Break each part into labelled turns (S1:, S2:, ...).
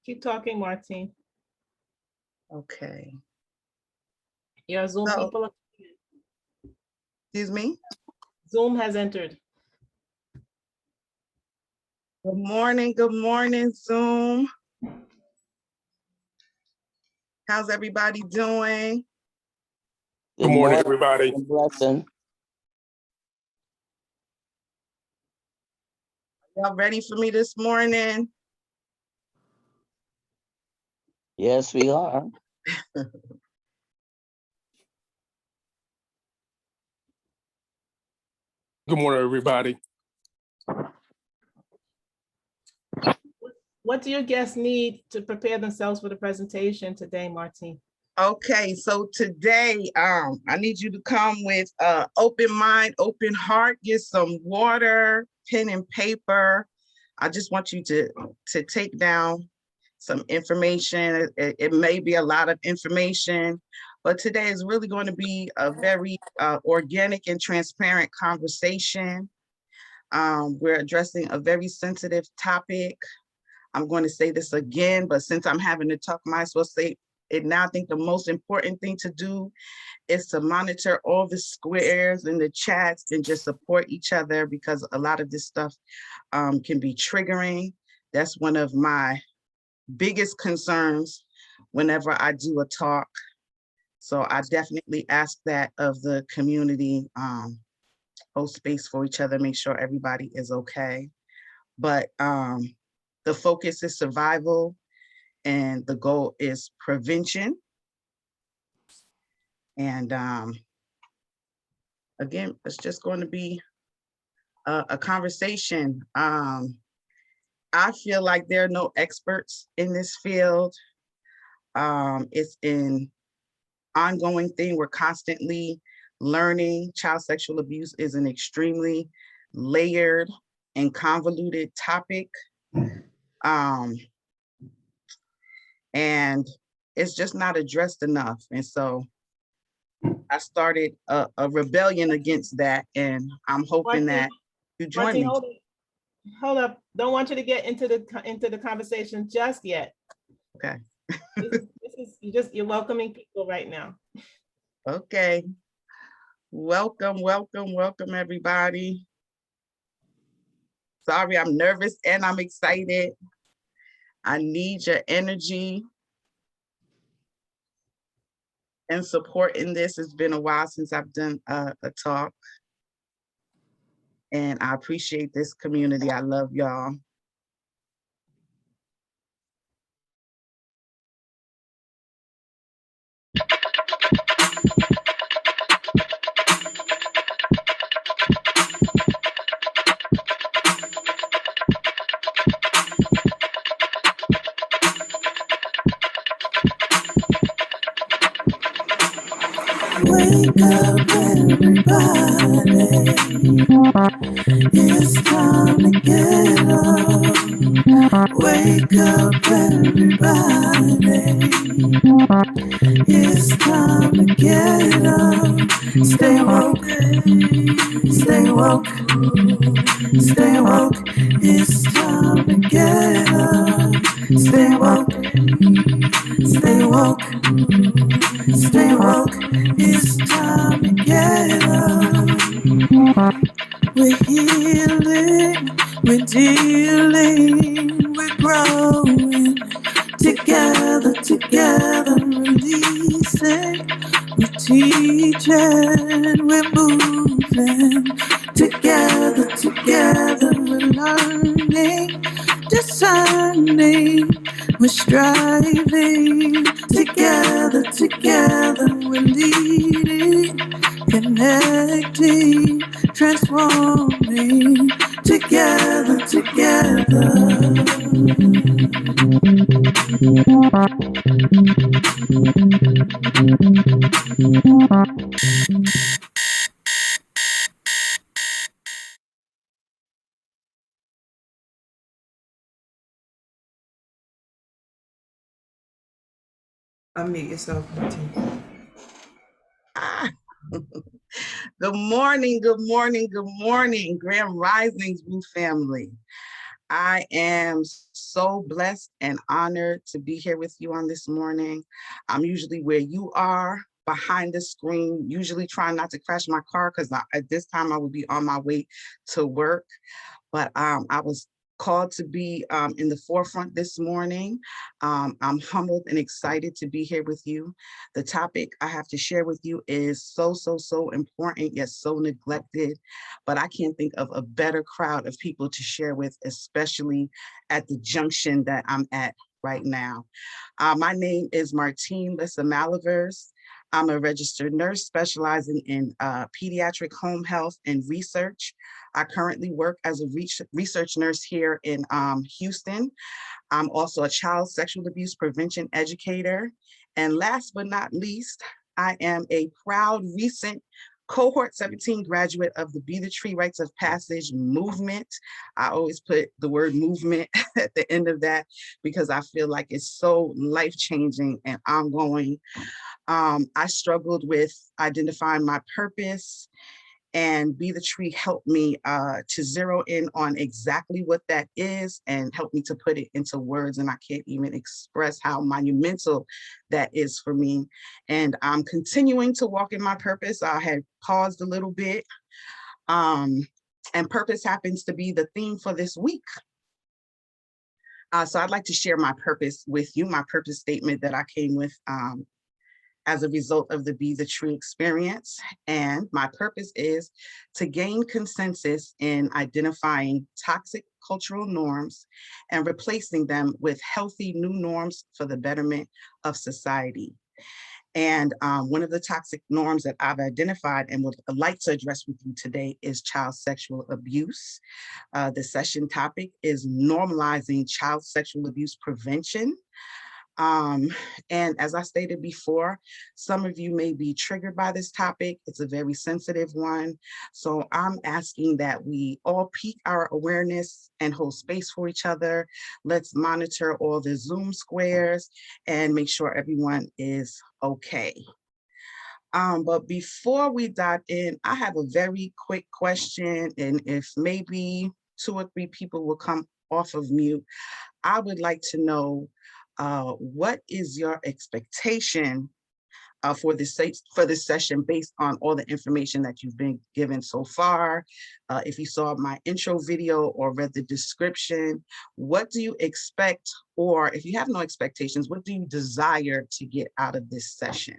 S1: Keep talking, Martine.
S2: Okay.
S1: Your Zoom
S2: So,
S1: people.
S2: excuse me.
S1: Zoom has entered.
S2: Good morning, Zoom. How's everybody doing?
S3: Good morning, everybody.
S4: Blessing.
S2: Y'all ready for me this morning?
S4: Yes, we are.
S3: Good morning, everybody.
S1: What do your guests need to prepare themselves for the presentation today, Martine?
S2: Okay, so today, I need you to come with open mind, open heart, get some water, pen and paper. I just want you to take down some information. It may be a lot of information, but today is really going to be a very organic and transparent conversation. We're addressing a very sensitive topic. I'm going to say this again, but since I'm having to talk, I might as well say it now. I think the most important thing to do is to monitor all the squares and the chats and just support each other, because a lot of this stuff can be triggering. That's one of my biggest concerns whenever I do a talk. So I definitely ask that of the community, hold space for each other, make sure everybody is okay. But the focus is survival and the goal is prevention. And again, it's just going to be a conversation. I feel like there are no experts in this field. It's an ongoing thing. We're constantly learning. Child sexual abuse is an extremely layered and convoluted topic. And it's just not addressed enough. And so I started a rebellion against that, and I'm hoping that you join me.
S1: Hold up. Don't want you to get into the conversation just yet.
S2: Okay.
S1: This is you're welcoming people right now.
S2: Okay. Welcome, everybody. Sorry, I'm nervous and I'm excited. I need your energy and support in this. It's been a while since I've done a talk. And I appreciate this community. I love y'all.
S5: Wake up, everybody. It's time to get up. Wake up, everybody. It's time to get up. Stay woke, stay woke, stay woke. It's time to get up. Stay woke, stay woke, stay woke. It's time to get up. We're healing, we're dealing, we're growing. Together, releasing. We're teaching, we're moving. Together, we're learning, discerning. We're striving. Together, we're leading, connecting, transforming. Together.
S1: Unmute yourself, Martine.
S2: Good morning, Grand Risings, Woo family. I am so blessed and honored to be here with you on this morning. I'm usually where you are, behind the screen, usually trying not to crash my car because at this time I would be on my way to work. But I was called to be in the forefront this morning. I'm humbled and excited to be here with you. The topic I have to share with you is so important, yet so neglected. But I can't think of a better crowd of people to share with, especially at the junction that I'm at right now. My name is Martine Malivers. I'm a registered nurse specializing in pediatric home health and research. I currently work as a research nurse here in Houston. I'm also a child sexual abuse prevention educator. And last but not least, I am a proud recent cohort 17 graduate of the Be the Tree Rites of Passage movement. I always put the word movement at the end of that because I feel like it's so life-changing and ongoing. I struggled with identifying my purpose, and Be the Tree helped me to zero in on exactly what that is and help me to put it into words. And I can't even express how monumental that is for me. And I'm continuing to walk in my purpose. I had paused a little bit, and purpose happens to be the theme for this week. So I'd like to share my purpose with you, my purpose statement that I came with as a result of the Be the Tree experience. And my purpose is to gain consensus in identifying toxic cultural norms and replacing them with healthy new norms for the betterment of society. And one of the toxic norms that I've identified and would like to address with you today is child sexual abuse. The session topic is normalizing child sexual abuse prevention. And as I stated before, some of you may be triggered by this topic. It's a very sensitive one. So I'm asking that we all peak our awareness and hold space for each other. Let's monitor all the Zoom squares and make sure everyone is okay. But before we dive in, I have a very quick question. And if maybe 2 or 3 people will come off of mute, I would like to know, what is your expectation for this session based on all the information that you've been given so far? If you saw my intro video or read the description, what do you expect? Or if you have no expectations, what do you desire to get out of this session?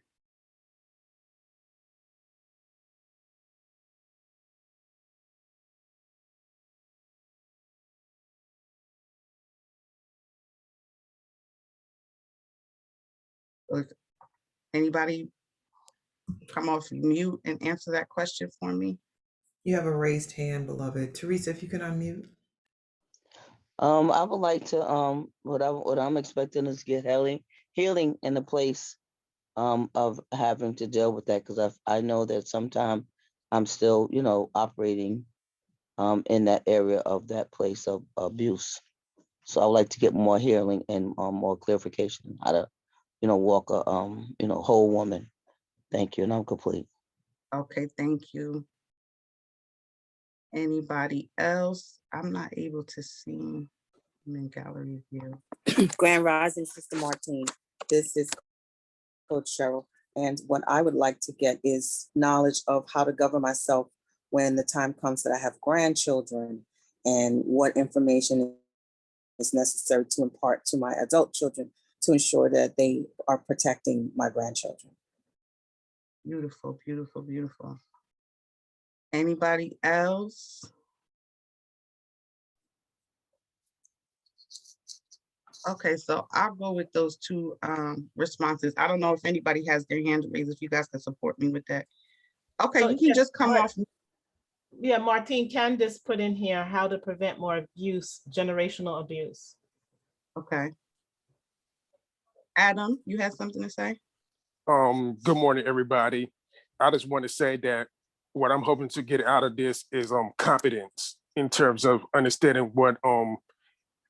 S2: Anybody come off mute and answer that question for me?
S6: You have a raised hand, beloved. Teresa, if you can unmute.
S4: I would like to what I'm expecting is get healing in the place of having to deal with that, because I know that sometimes I'm still, operating in that area of that place of abuse. So I would like to get more healing and more clarification on how to, walk a whole woman. Thank you, and I'm complete.
S2: Okay, thank you. Anybody else? I'm not able to see. I'm in gallery view.
S7: Grand Rising, Sister Martine. This is Coach Cheryl. And what I would like to get is knowledge of how to govern myself when the time comes that I have grandchildren, and what information is necessary to impart to my adult children to ensure that they are protecting my grandchildren.
S2: Beautiful, beautiful, beautiful. Anybody else? Okay, so I'll go with those 2 responses. I don't know if anybody has their hand raised, if you guys can support me with that. Okay,
S1: So,
S2: you can
S1: yeah,
S2: just come off.
S1: Yeah, Martine, Candace put in here how to prevent more abuse, generational abuse.
S2: Okay. Adam, you have something to say?
S3: Good morning, everybody. I just want to say that what I'm hoping to get out of this is competence in terms of understanding what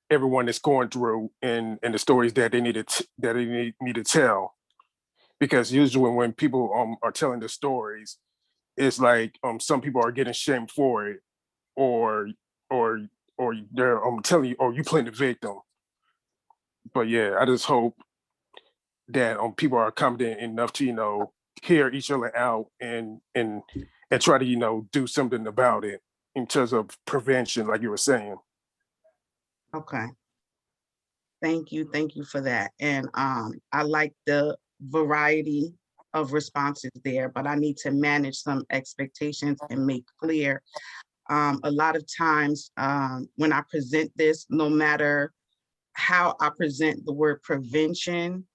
S3: everyone is going through and the stories that they need to tell. Because usually when people are telling the stories, it's like some people are getting shamed for it, or or they're telling you, or you playing the victim. But yeah, I just hope that people are accommodating enough to, hear each other out and try to, do something about it in terms of prevention, like you were saying.
S2: Okay. Thank you for that. And I like the variety of responses there, but I need to manage some expectations and make clear. A lot of times when I present this, no matter how I present the word prevention,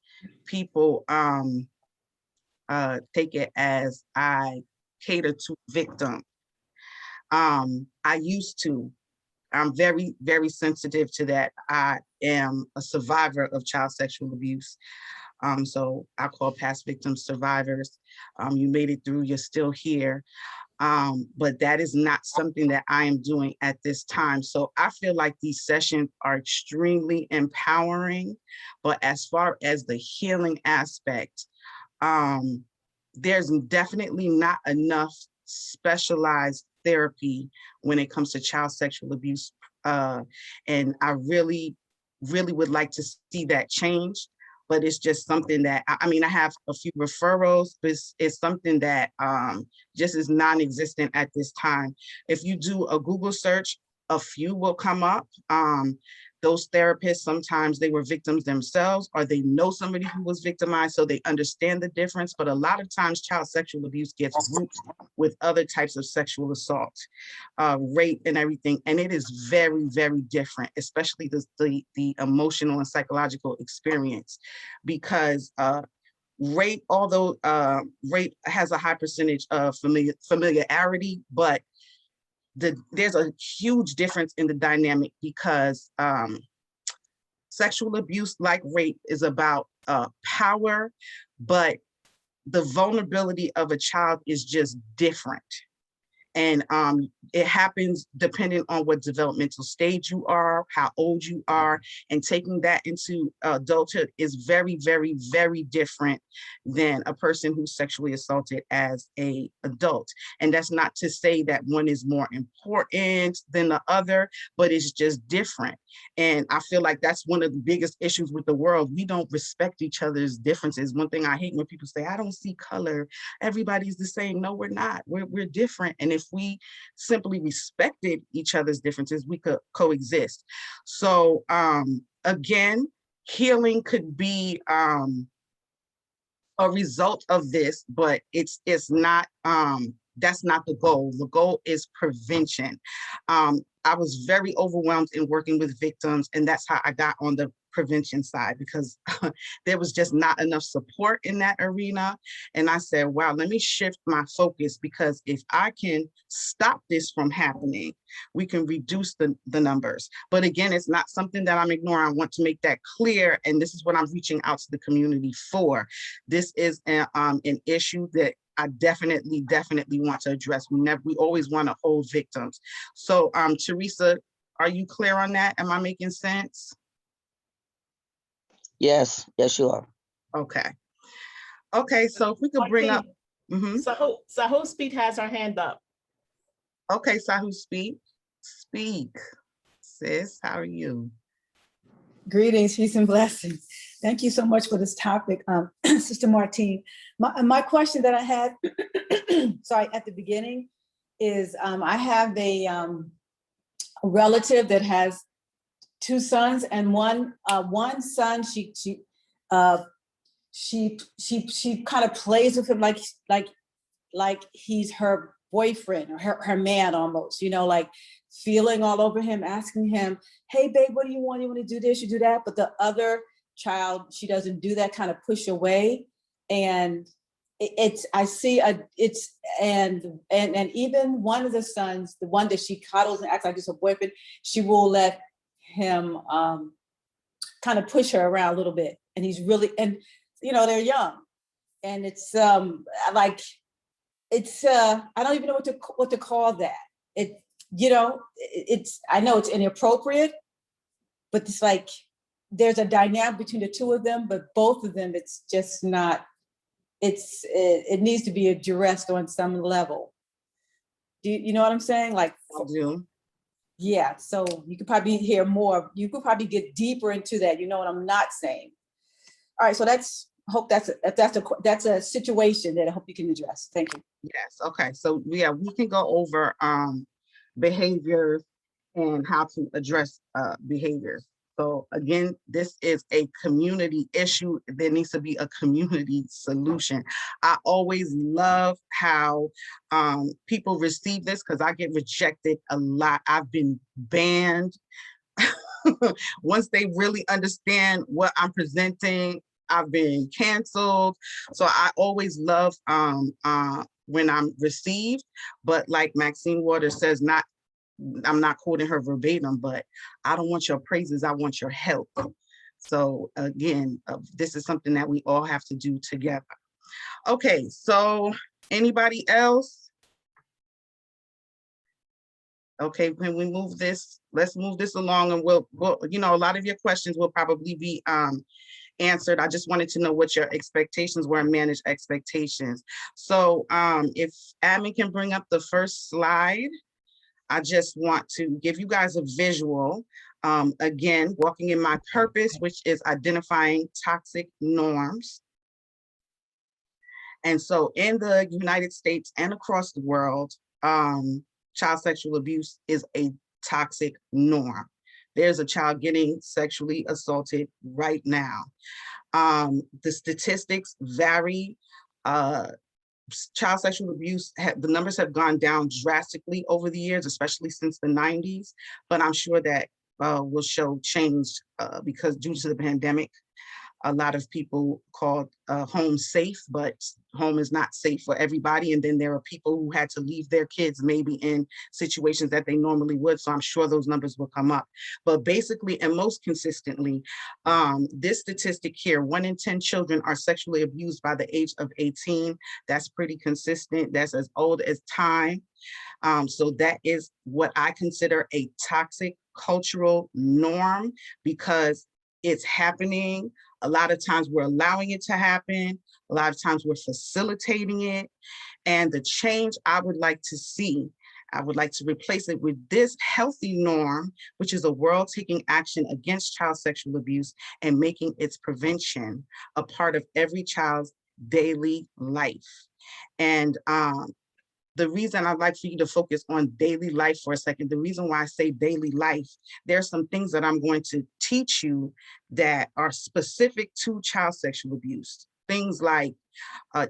S2: people take it as I cater to victims. I used to. I'm very, very sensitive to that. I am a survivor of child sexual abuse. So I call past victims survivors. You made it through, you're still here. But that is not something that I am doing at this time. So I feel like these sessions are extremely empowering, but as far as the healing aspect, there's definitely not enough specialized therapy when it comes to child sexual abuse. And I really, really would like to see that change. But it's just something that, I mean, I have a few referrals, but it's something that just is non-existent at this time. If you do a Google search, a few will come up. Those therapists, sometimes they were victims themselves, or they know somebody who was victimized, so they understand the difference. But a lot of times child sexual abuse gets grouped with other types of sexual assault, rape and everything. And it is very, very different, especially the emotional and psychological experience, because rape, although rape has a high percentage of familiarity, but there's a huge difference in the dynamic, because sexual abuse, like rape, is about power, but the vulnerability of a child is just different. And it happens depending on what developmental stage you are, how old you are, and taking that into adulthood is very, very, very different than a person who's sexually assaulted as an adult. And that's not to say that one is more important than the other, but it's just different. And I feel like that's one of the biggest issues with the world. We don't respect each other's differences. One thing I hate when people say, I don't see color, everybody's the same. No, we're not. We're different. And if we simply respected each other's differences, we could coexist. So again, healing could be a result of this, but it's not, that's not the goal. The goal is prevention. I was very overwhelmed in working with victims, and that's how I got on the prevention side, because there was just not enough support in that arena. And I said, wow, let me shift my focus, because if I can stop this from happening, we can reduce the numbers. But again, it's not something that I'm ignoring. I want to make that clear. And this is what I'm reaching out to the community for. This is an issue that I definitely want to address. We always want to hold victims. So Teresa, are you clear on that? Am I making sense?
S4: Yes, you are.
S2: Okay. Okay, so if we could bring up.
S1: Sahu Speed has her hand up.
S2: Okay, Sahu, speak, sis, how are you?
S8: Greetings, peace and blessings. Thank you so much for this topic, Sister Martine. My question that I had, sorry, at the beginning is I have a relative that has two sons, and one son, she kind of plays with him like he's her boyfriend or her man almost, like feeling all over him, asking him, hey babe, what do you want? You want to do this, you do that? But the other child, she doesn't do that, kind of push away. And and even one of the sons, the one that she coddles and acts like it's her boyfriend, she will let him kind of push her around a little bit. And he's really, and they're young, and it's I don't even know what to call that. I know it's inappropriate, but it's like there's a dynamic between the two of them, but both of them, it's just not, it needs to be addressed on some level. Do you know what I'm saying? Like,
S2: I do.
S8: Yeah, so you could probably hear more, you could probably get deeper into that, you know what I'm not saying. All right, so hope that's a situation that I hope you can address. Thank you.
S2: Yes, okay, so yeah, we can go over behaviors and how to address behaviors. So again, this is a community issue. There needs to be a community solution. I always love how people receive this because I get rejected a lot. I've been banned. Once they really understand what I'm presenting, I've been canceled. So I always love when I'm received, but like Maxine Waters says, I'm not quoting her verbatim, but I don't want your praises, I want your help. So again, this is something that we all have to do together. Okay, so anybody else? Okay, when we move this, let's move this along, and we'll you know, a lot of your questions will probably be answered. I just wanted to know what your expectations were and manage expectations. So if admin can bring up the first slide, I just want to give you guys a visual. Again, walking in my purpose, which is identifying toxic norms. And so in the United States and across the world, child sexual abuse is a toxic norm. There's a child getting sexually assaulted right now. The statistics vary. Child sexual abuse, the numbers have gone down drastically over the years, especially since the 90s, but I'm sure that will show change because due to the pandemic, a lot of people called home safe, but home is not safe for everybody. And then there are people who had to leave their kids maybe in situations that they normally would. So I'm sure those numbers will come up. But basically, and most consistently, this statistic here, 1 in 10 children are sexually abused by the age of 18. That's pretty consistent. That's as old as time. So that is what I consider a toxic cultural norm because it's happening. A lot of times we're allowing it to happen. A lot of times we're facilitating it. And the change I would like to see, I would like to replace it with this healthy norm, which is a world taking action against child sexual abuse and making its prevention a part of every child's daily life. And the reason I'd like for you to focus on daily life for a second, the reason why I say daily life, there's some things that I'm going to teach you that are specific to child sexual abuse. Things like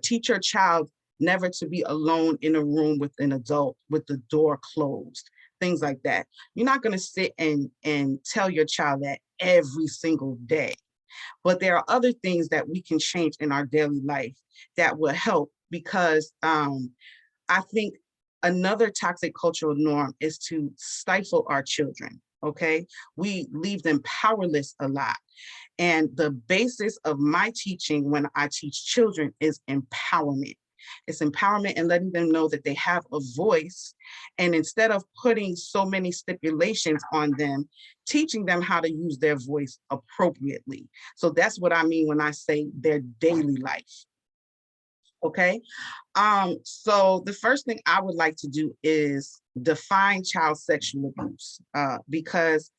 S2: teach your child never to be alone in a room with an adult with the door closed, things like that. You're not gonna sit and tell your child that every single day, but there are other things that we can change in our daily life that will help because I think another toxic cultural norm is to stifle our children, okay? We leave them powerless a lot. And the basis of my teaching when I teach children is empowerment. It's empowerment and letting them know that they have a voice. And instead of putting so many stipulations on them, teaching them how to use their voice appropriately. So that's what I mean when I say their daily life. Okay, so the first thing I would like to do is define child sexual abuse because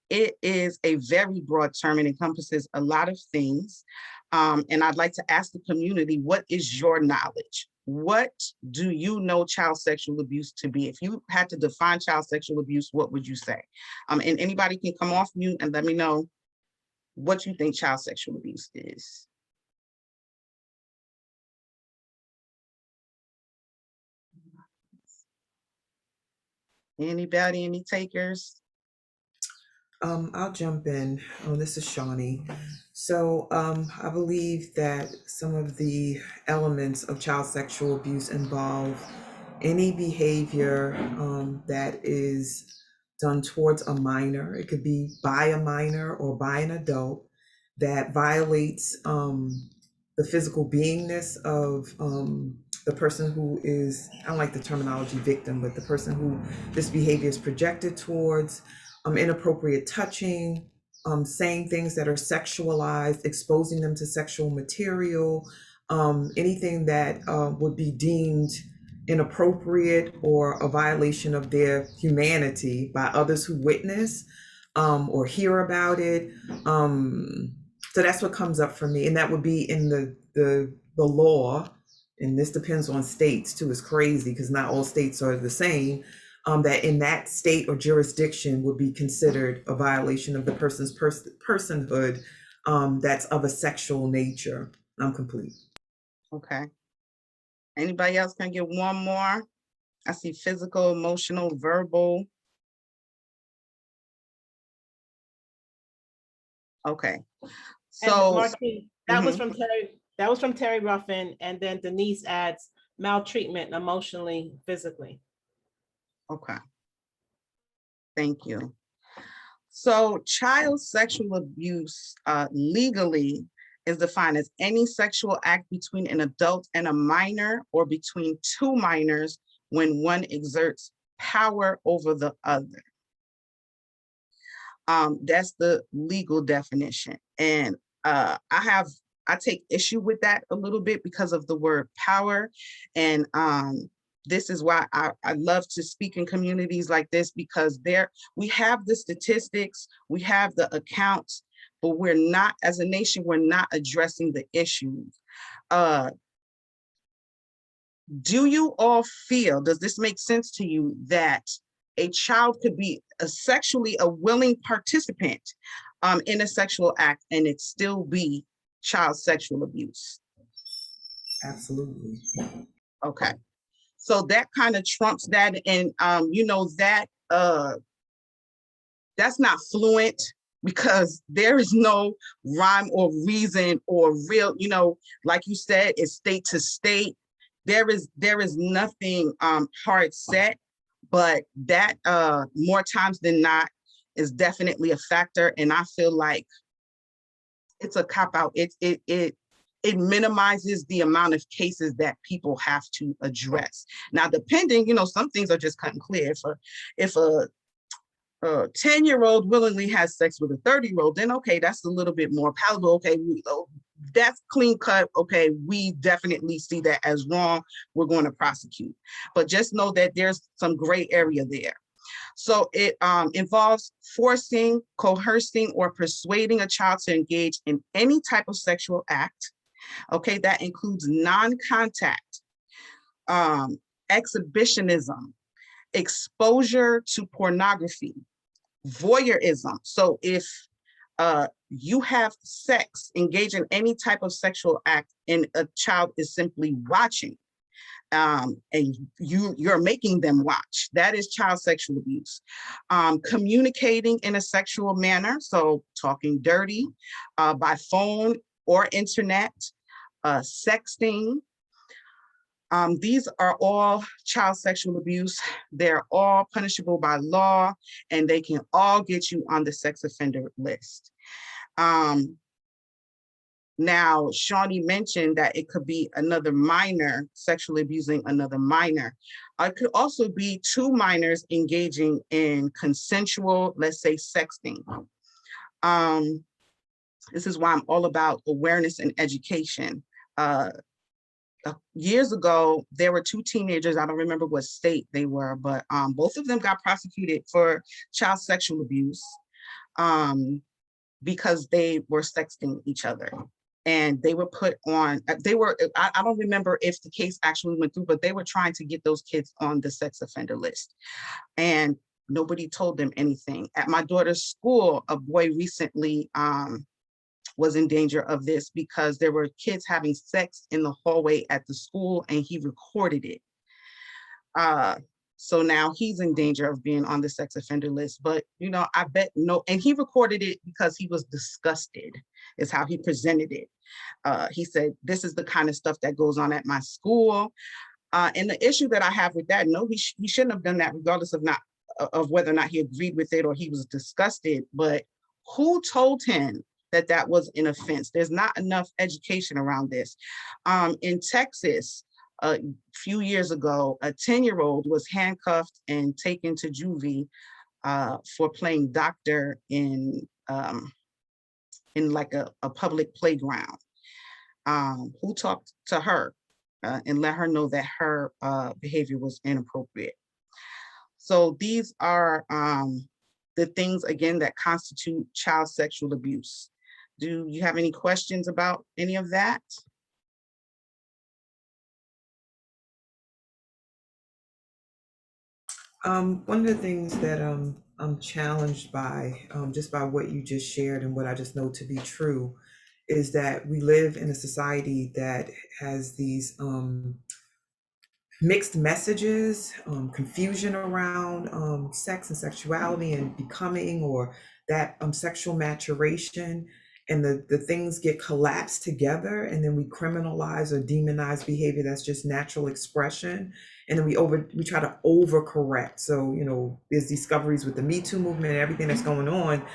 S2: it is a very broad term and encompasses a lot of things. And I'd like to ask the community, what is your knowledge? What do you know child sexual abuse to be? If you had to define child sexual abuse, what would you say? And anybody can come off mute and let me know what you think child sexual abuse is. Anybody, any takers?
S6: I'll jump in. Oh, this is Shawnee. So I believe that some of the elements of child sexual abuse involve any behavior that is done towards a minor. It could be by a minor or by an adult that violates the physical beingness of the person who is, I don't like the terminology victim, but the person who this behavior is projected towards, inappropriate touching, saying things that are sexualized, exposing them to sexual material, anything that would be deemed inappropriate or a violation of their humanity by others who witness or hear about it. So that's what comes up for me, and that would be in the law. And this depends on states too. It's crazy because not all states are the same. That in that state or jurisdiction would be considered a violation of the person's personhood that's of a sexual nature. I'm complete.
S2: Okay. Anybody else can get one more? I see physical, emotional, verbal. Okay.
S1: And
S2: So,
S1: Martine, that was
S2: mhm,
S1: from Terry, that was from Terry Ruffin, and then Denise adds maltreatment emotionally, physically.
S2: okay. Thank you. So child sexual abuse legally is defined as any sexual act between an adult and a minor or between two minors when one exerts power over the other. That's the legal definition. And I take issue with that a little bit because of the word power. And this is why I love to speak in communities like this, because we have the statistics, we have the accounts, but we're not, as a nation, we're not addressing the issues. Do you all feel, does this make sense to you, that a child could be a willing participant in a sexual act and it still be child sexual abuse?
S6: Absolutely.
S2: Okay. So that kind of trumps that. And that's not fluent because there is no rhyme or reason or real, like you said, it's state to state. There is nothing hard set, but that more times than not is definitely a factor. And I feel like it's a cop out. It minimizes the amount of cases that people have to address. Now, depending, some things are just cut and clear. If a 10-year-old willingly has sex with a 30-year-old, then okay, that's a little bit more palatable. Okay, that's clean cut. Okay, we definitely see that as wrong. We're going to prosecute. But just know that there's some gray area there. So it involves forcing, coercing, or persuading a child to engage in any type of sexual act. Okay, that includes non-contact, exhibitionism, exposure to pornography, voyeurism. So if you have sex, engage in any type of sexual act, and a child is simply watching, and you're making them watch, that is child sexual abuse. Communicating in a sexual manner, so talking dirty by phone or internet, sexting. These are all child sexual abuse. They're all punishable by law, and they can all get you on the sex offender list. Now, Shawnee mentioned that it could be another minor sexually abusing another minor. It could also be two minors engaging in consensual, let's say, sexting. This is why I'm all about awareness and education. Years ago, there were two teenagers, I don't remember what state they were, but both of them got prosecuted for child sexual abuse because they were sexting each other. And they were put on, I don't remember if the case actually went through, but they were trying to get those kids on the sex offender list. And nobody told them anything. At my daughter's school, a boy recently was in danger of this because there were kids having sex in the hallway at the school and he recorded it. So now he's in danger of being on the sex offender list, but I bet no, and he recorded it because he was disgusted, is how he presented it. He said, this is the kind of stuff that goes on at my school. And the issue that I have with that, no, he shouldn't have done that regardless of whether or not he agreed with it or he was disgusted, but who told him that that was an offense? There's not enough education around this. In Texas, a few years ago, a 10-year-old was handcuffed and taken to juvie for playing doctor in like a public playground. Who talked to her? and let her know that her behavior was inappropriate. So these are the things, again, that constitute child sexual abuse. Do you have any questions about any of that?
S6: One of the things that I'm challenged by, just by what you just shared and what I just know to be true, is that we live in a society that has these mixed messages, confusion around sex and sexuality and becoming, or that sexual maturation, and the things get collapsed together, and then we criminalize or demonize behavior that's just natural expression, and then we try to overcorrect. So there's discoveries with the Me Too movement and everything that's going on.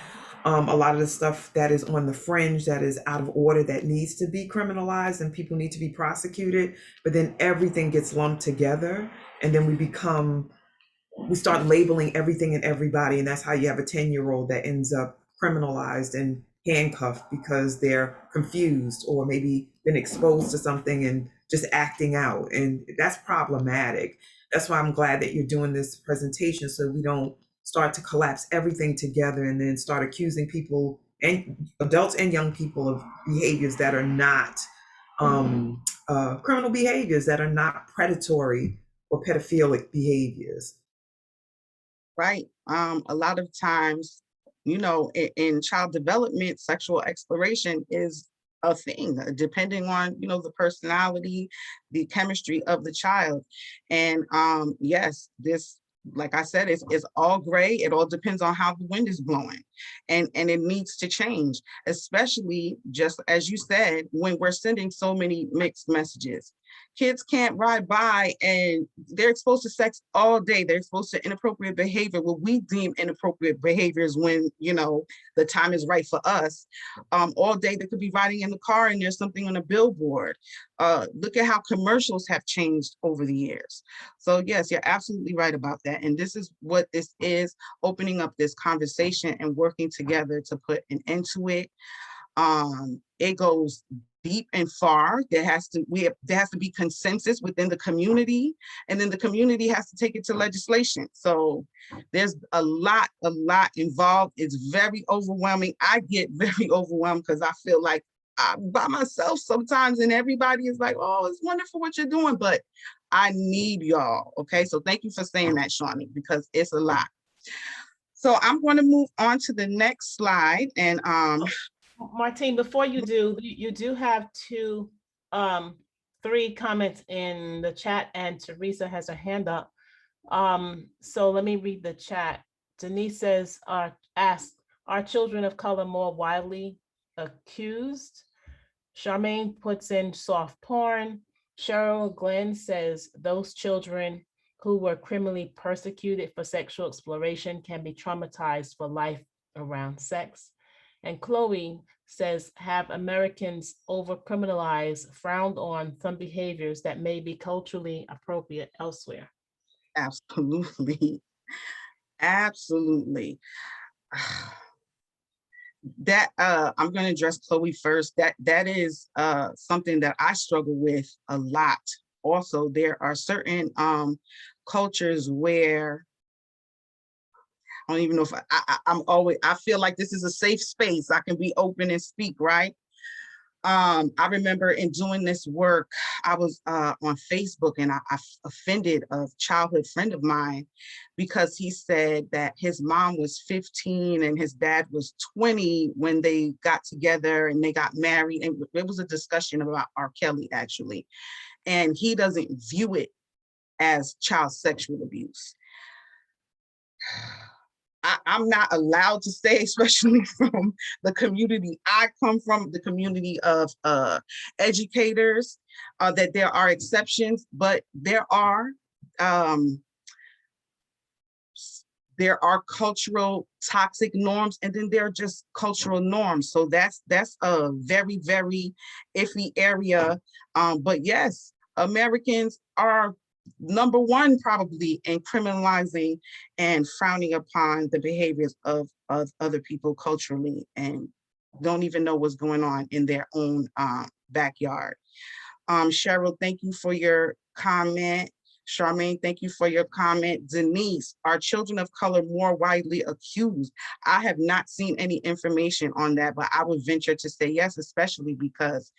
S6: A lot of the stuff that is on the fringe, that is out of order, that needs to be criminalized and people need to be prosecuted, but then everything gets lumped together, and then we start labeling everything and everybody, and that's how you have a 10-year-old that ends up criminalized and handcuffed because they're confused or maybe been exposed to something and just acting out, and that's problematic. That's why I'm glad that you're doing this presentation, so we don't start to collapse everything together and then start accusing people, and adults and young people, of behaviors that are not criminal behaviors, that are not predatory or pedophilic behaviors.
S2: Right. A lot of times, in child development, sexual exploration is a thing, depending on, the personality, the chemistry of the child. And yes, this, like I said, it's all gray. It all depends on how the wind is blowing. And it needs to change, especially, just as you said, when we're sending so many mixed messages. Kids can't ride by and they're exposed to sex all day. They're exposed to inappropriate behavior, what we deem inappropriate behaviors when, the time is right for us. All day they could be riding in the car and there's something on a billboard. Look at how commercials have changed over the years. So yes, you're absolutely right about that. And this is what this is, opening up this conversation and working together to put an end to it. It goes deep and far. There has to be consensus within the community, and then the community has to take it to legislation. So there's a lot involved. It's very overwhelming. I get very overwhelmed because I feel like I'm by myself sometimes, and everybody is like, oh, it's wonderful what you're doing, but I need y'all. Okay, so thank you for saying that, Shawnee, because it's a lot. So I'm going to move on to the next slide. And
S1: Martine, before you do, you do have three comments in the chat, and Teresa has her hand up. So let me read the chat. Denise says, asked, are children of color more widely accused? Charmaine puts in soft porn. Cheryl Glenn says, those children who were criminally persecuted for sexual exploration can be traumatized for life around sex. And Chloe says, have Americans over-criminalized, frowned on some behaviors that may be culturally appropriate elsewhere?
S2: Absolutely. Absolutely. That I'm going to address Chloe first. That is something that I struggle with a lot. Also, there are certain cultures where I don't even know if I feel like this is a safe space. I can be open and speak, right? I remember in doing this work, I was on Facebook, and I offended a childhood friend of mine because he said that his mom was 15 and his dad was 20 when they got together and they got married. And it was a discussion about R. Kelly, actually. And he doesn't view it as child sexual abuse. I'm not allowed to say, especially from the community I come from, the community of educators, that there are exceptions, but there are cultural toxic norms, and then there are just cultural norms. So that's a very, very iffy area. But yes, Americans are number one probably in criminalizing and frowning upon the behaviors of other people culturally, and don't even know what's going on in their own backyard. Cheryl, thank you for your comment. Charmaine, thank you for your comment. Denise, are children of color more widely accused? I have not seen any information on that, but I would venture to say yes, especially because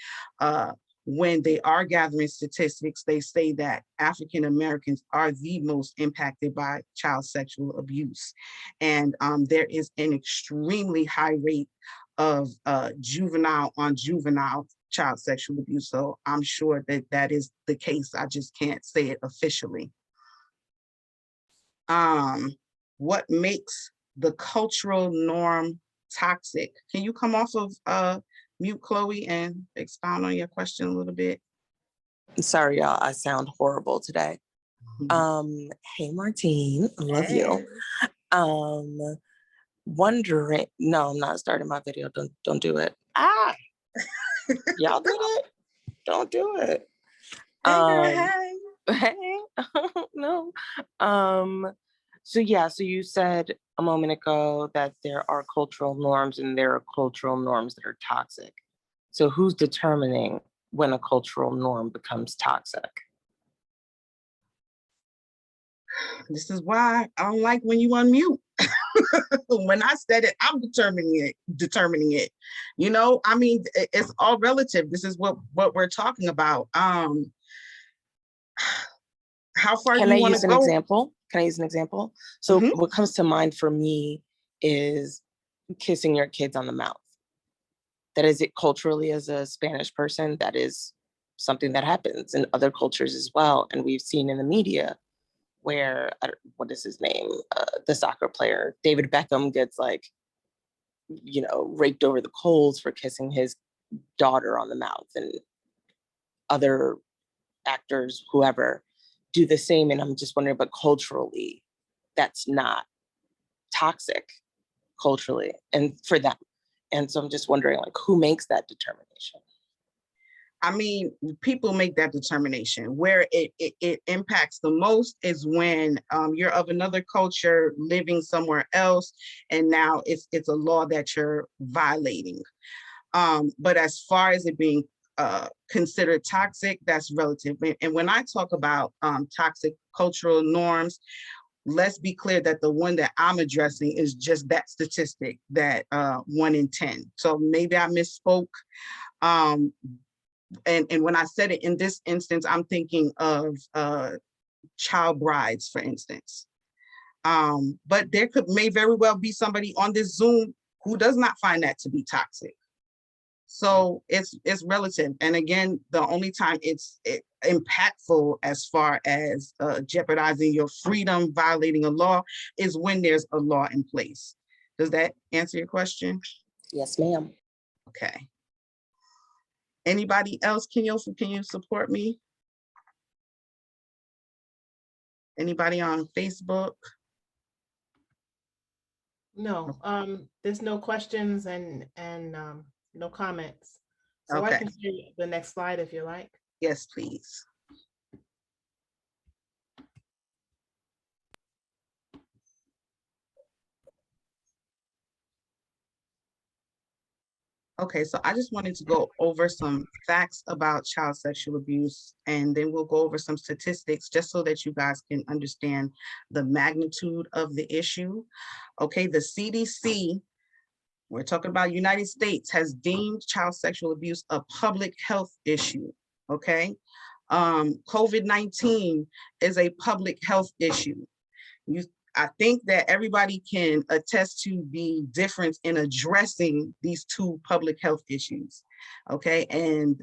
S2: when they are gathering statistics, they say that African Americans are the most impacted by child sexual abuse. And there is an extremely high rate of juvenile on juvenile child sexual abuse. So I'm sure that that is the case. I just can't say it officially. What makes the cultural norm toxic? Can you come off of mute, Chloe, and expound on your question a little bit?
S9: Sorry, y'all, I sound horrible today. Hey, Martine, I love you. Wondering, no, I'm not starting my video. Don't do it. Y'all did it. Don't do it.
S2: Hey, girl, hey.
S9: Hey, no. So yeah, so you said a moment ago that there are cultural norms and there are cultural norms that are toxic. So who's determining when a cultural norm becomes toxic?
S2: This is why I don't like when you unmute. When I said it, I'm determining it. You know, I mean, it's all relative. This is what we're talking about. How far
S9: Can
S2: do
S9: I
S2: you want
S9: use
S2: to
S9: an
S2: go?
S9: example? Can I use an example? So what comes to mind for me is kissing your kids on the mouth. That is it culturally as a Spanish person, that is something that happens in other cultures as well. And we've seen in the media where, what is his name? The soccer player, David Beckham, gets like, you know, raked over the coals for kissing his daughter on the mouth, and other actors, whoever, do the same. And I'm just wondering, but culturally, that's not toxic culturally and for them. And so I'm just wondering, like, who makes that determination?
S2: I mean, people make that determination. Where it impacts the most is when you're of another culture living somewhere else, and now it's a law that you're violating. But as far as it being considered toxic, that's relative. And when I talk about toxic cultural norms, let's be clear that the one that I'm addressing is just that statistic, that 1 in 10. So maybe I misspoke. And when I said it in this instance, I'm thinking of child brides, for instance. But there may very well be somebody on this Zoom who does not find that to be toxic. So it's relative. And again, the only time it's impactful as far as jeopardizing your freedom, violating a law, is when there's a law in place. Does that answer your question?
S9: Yes, ma'am.
S2: Okay. Anybody else, can you support me? Anybody on Facebook?
S1: No, there's no questions and no comments. So I
S2: Okay.
S1: can see the next slide if you like.
S2: Yes, please. Okay, so I just wanted to go over some facts about child sexual abuse, and then we'll go over some statistics just so that you guys can understand the magnitude of the issue. Okay, the CDC, we're talking about United States, has deemed child sexual abuse a public health issue. Okay, COVID-19 is a public health issue. I think that everybody can attest to the difference in addressing these two public health issues. Okay, and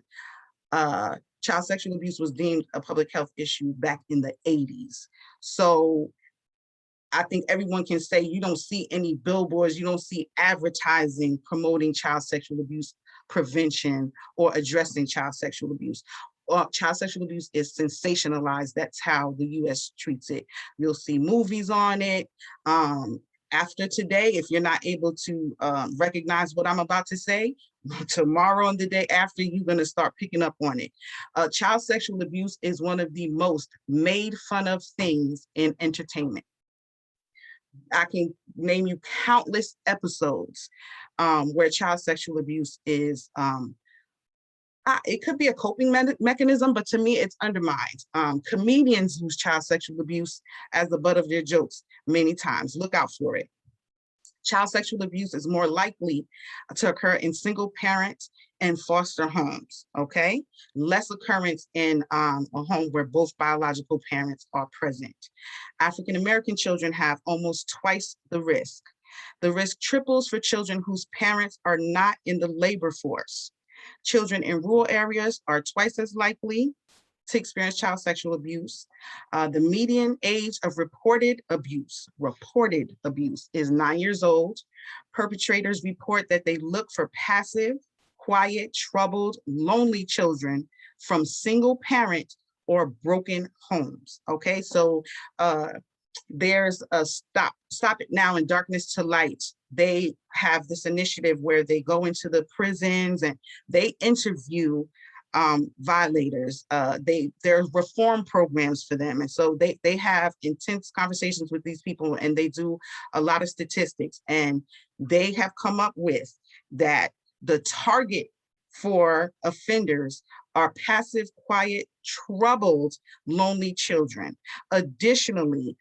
S2: child sexual abuse was deemed a public health issue back in the 80s. So I think everyone can say you don't see any billboards, you don't see advertising promoting child sexual abuse prevention or addressing child sexual abuse. Child sexual abuse is sensationalized. That's how the US treats it. You'll see movies on it. After today, if you're not able to recognize what I'm about to say, tomorrow and the day after, you're going to start picking up on it. Child sexual abuse is one of the most made fun of things in entertainment. I can name you countless episodes where child sexual abuse is It could be a coping mechanism, but to me, it's undermined. Comedians use child sexual abuse as the butt of their jokes many times. Look out for it. Child sexual abuse is more likely to occur in single parent and foster homes, okay? Less occurrence in a home where both biological parents are present. African-American children have almost twice the risk. The risk triples for children whose parents are not in the labor force. Children in rural areas are twice as likely to experience child sexual abuse. The median age of reported abuse is 9 years old. Perpetrators report that they look for passive, quiet, troubled, lonely children from single parent or broken homes. Okay, so there's a Stop It Now and Darkness to Light. They have this initiative where they go into the prisons and they interview violators. There are reform programs for them. And so they have intense conversations with these people, and they do a lot of statistics. And they have come up with that the target for offenders are passive, quiet, troubled, lonely children. Additionally,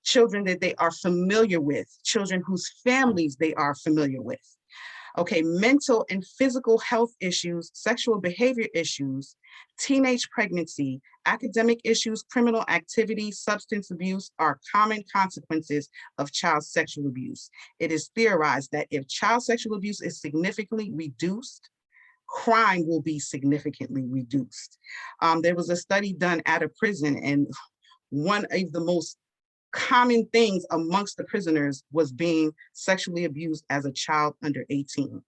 S2: children that they are familiar with, children whose families they are familiar with. Okay, mental and physical health issues, sexual behavior issues, teenage pregnancy, academic issues, criminal activity, substance abuse are common consequences of child sexual abuse. It is theorized that if child sexual abuse is significantly reduced, crime will be significantly reduced. There was a study done at a prison, and one of the most common things amongst the prisoners was being sexually abused as a child under 18.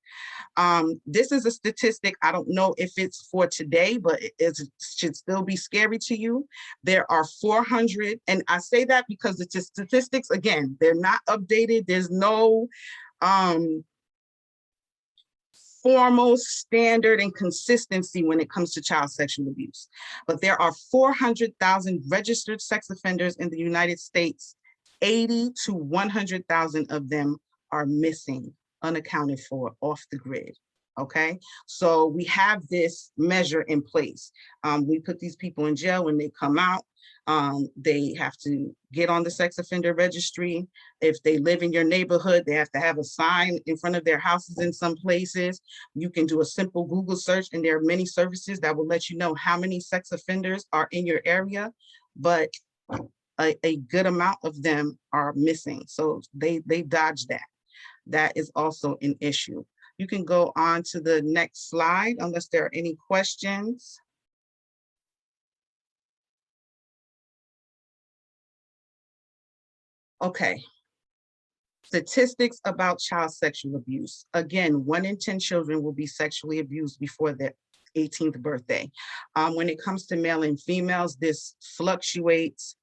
S2: This is a statistic. I don't know if it's for today, but it should still be scary to you. There are 400, and I say that because it's just statistics. Again, they're not updated. There's no formal standard and consistency when it comes to child sexual abuse. But there are 400,000 registered sex offenders in the United States. 80 to 100,000 of them are missing, unaccounted for, off the grid. Okay, so we have this measure in place. We put these people in jail. When they come out, they have to get on the sex offender registry. If they live in your neighborhood, they have to have a sign in front of their houses in some places. You can do a simple Google search, and there are many services that will let you know how many sex offenders are in your area, but a good amount of them are missing. So they dodge that. That is also an issue. You can go on to the next slide unless there are any questions. Okay. Statistics about child sexual abuse. Again, 1 in 10 children will be sexually abused before their 18th birthday. When it comes to male and females, this fluctuates.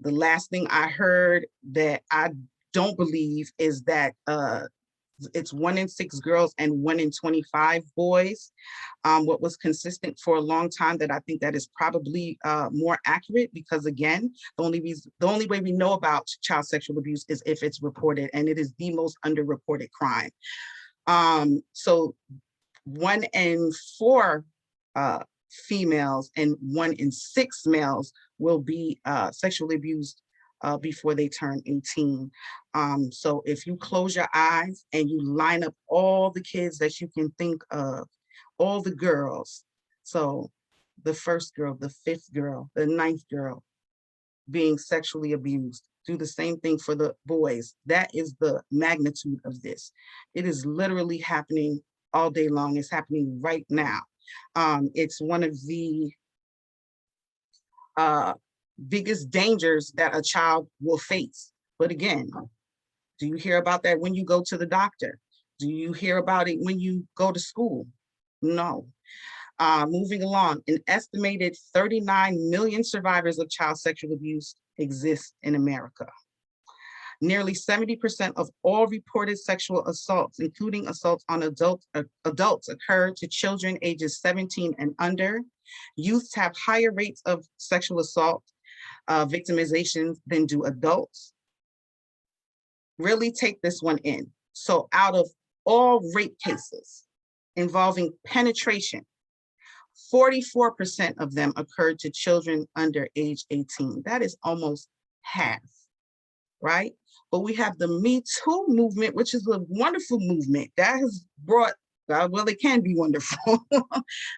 S2: The last thing I heard that I don't believe is that it's 1 in 6 girls and 1 in 25 boys. What was consistent for a long time, that I think that is probably more accurate, because again, the only way we know about child sexual abuse is if it's reported, and it is the most underreported crime. So 1 in 4 females and 1 in 6 males will be sexually abused before they turn 18. So if you close your eyes and you line up all the kids that you can think of, all the girls, so the first girl, the 5th girl, the 9th girl being sexually abused, do the same thing for the boys. That is the magnitude of this. It is literally happening all day long. It's happening right now. It's one of the biggest dangers that a child will face. But again, do you hear about that when you go to the doctor? Do you hear about it when you go to school? No. Moving along, an estimated 39 million survivors of child sexual abuse exist in America. Nearly 70% of all reported sexual assaults, including assaults on adults, occur to children ages 17 and under. Youths have higher rates of sexual assault victimizations than do adults. Really take this one in. So out of all rape cases, involving penetration. 44% of them occurred to children under age 18. That is almost half, right? But we have the Me Too movement, which is a wonderful movement that has brought, well, it can be wonderful.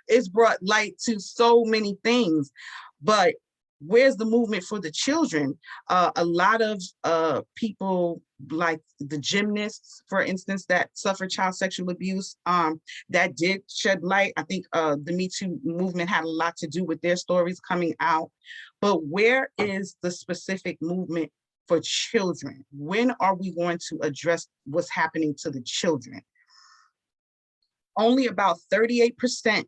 S2: It's brought light to so many things, but where's the movement for the children? A lot of people like the gymnasts, for instance, that suffer child sexual abuse, that did shed light. I think the Me Too movement had a lot to do with their stories coming out. But where is the specific movement for children? When are we going to address what's happening to the children? Only about 38%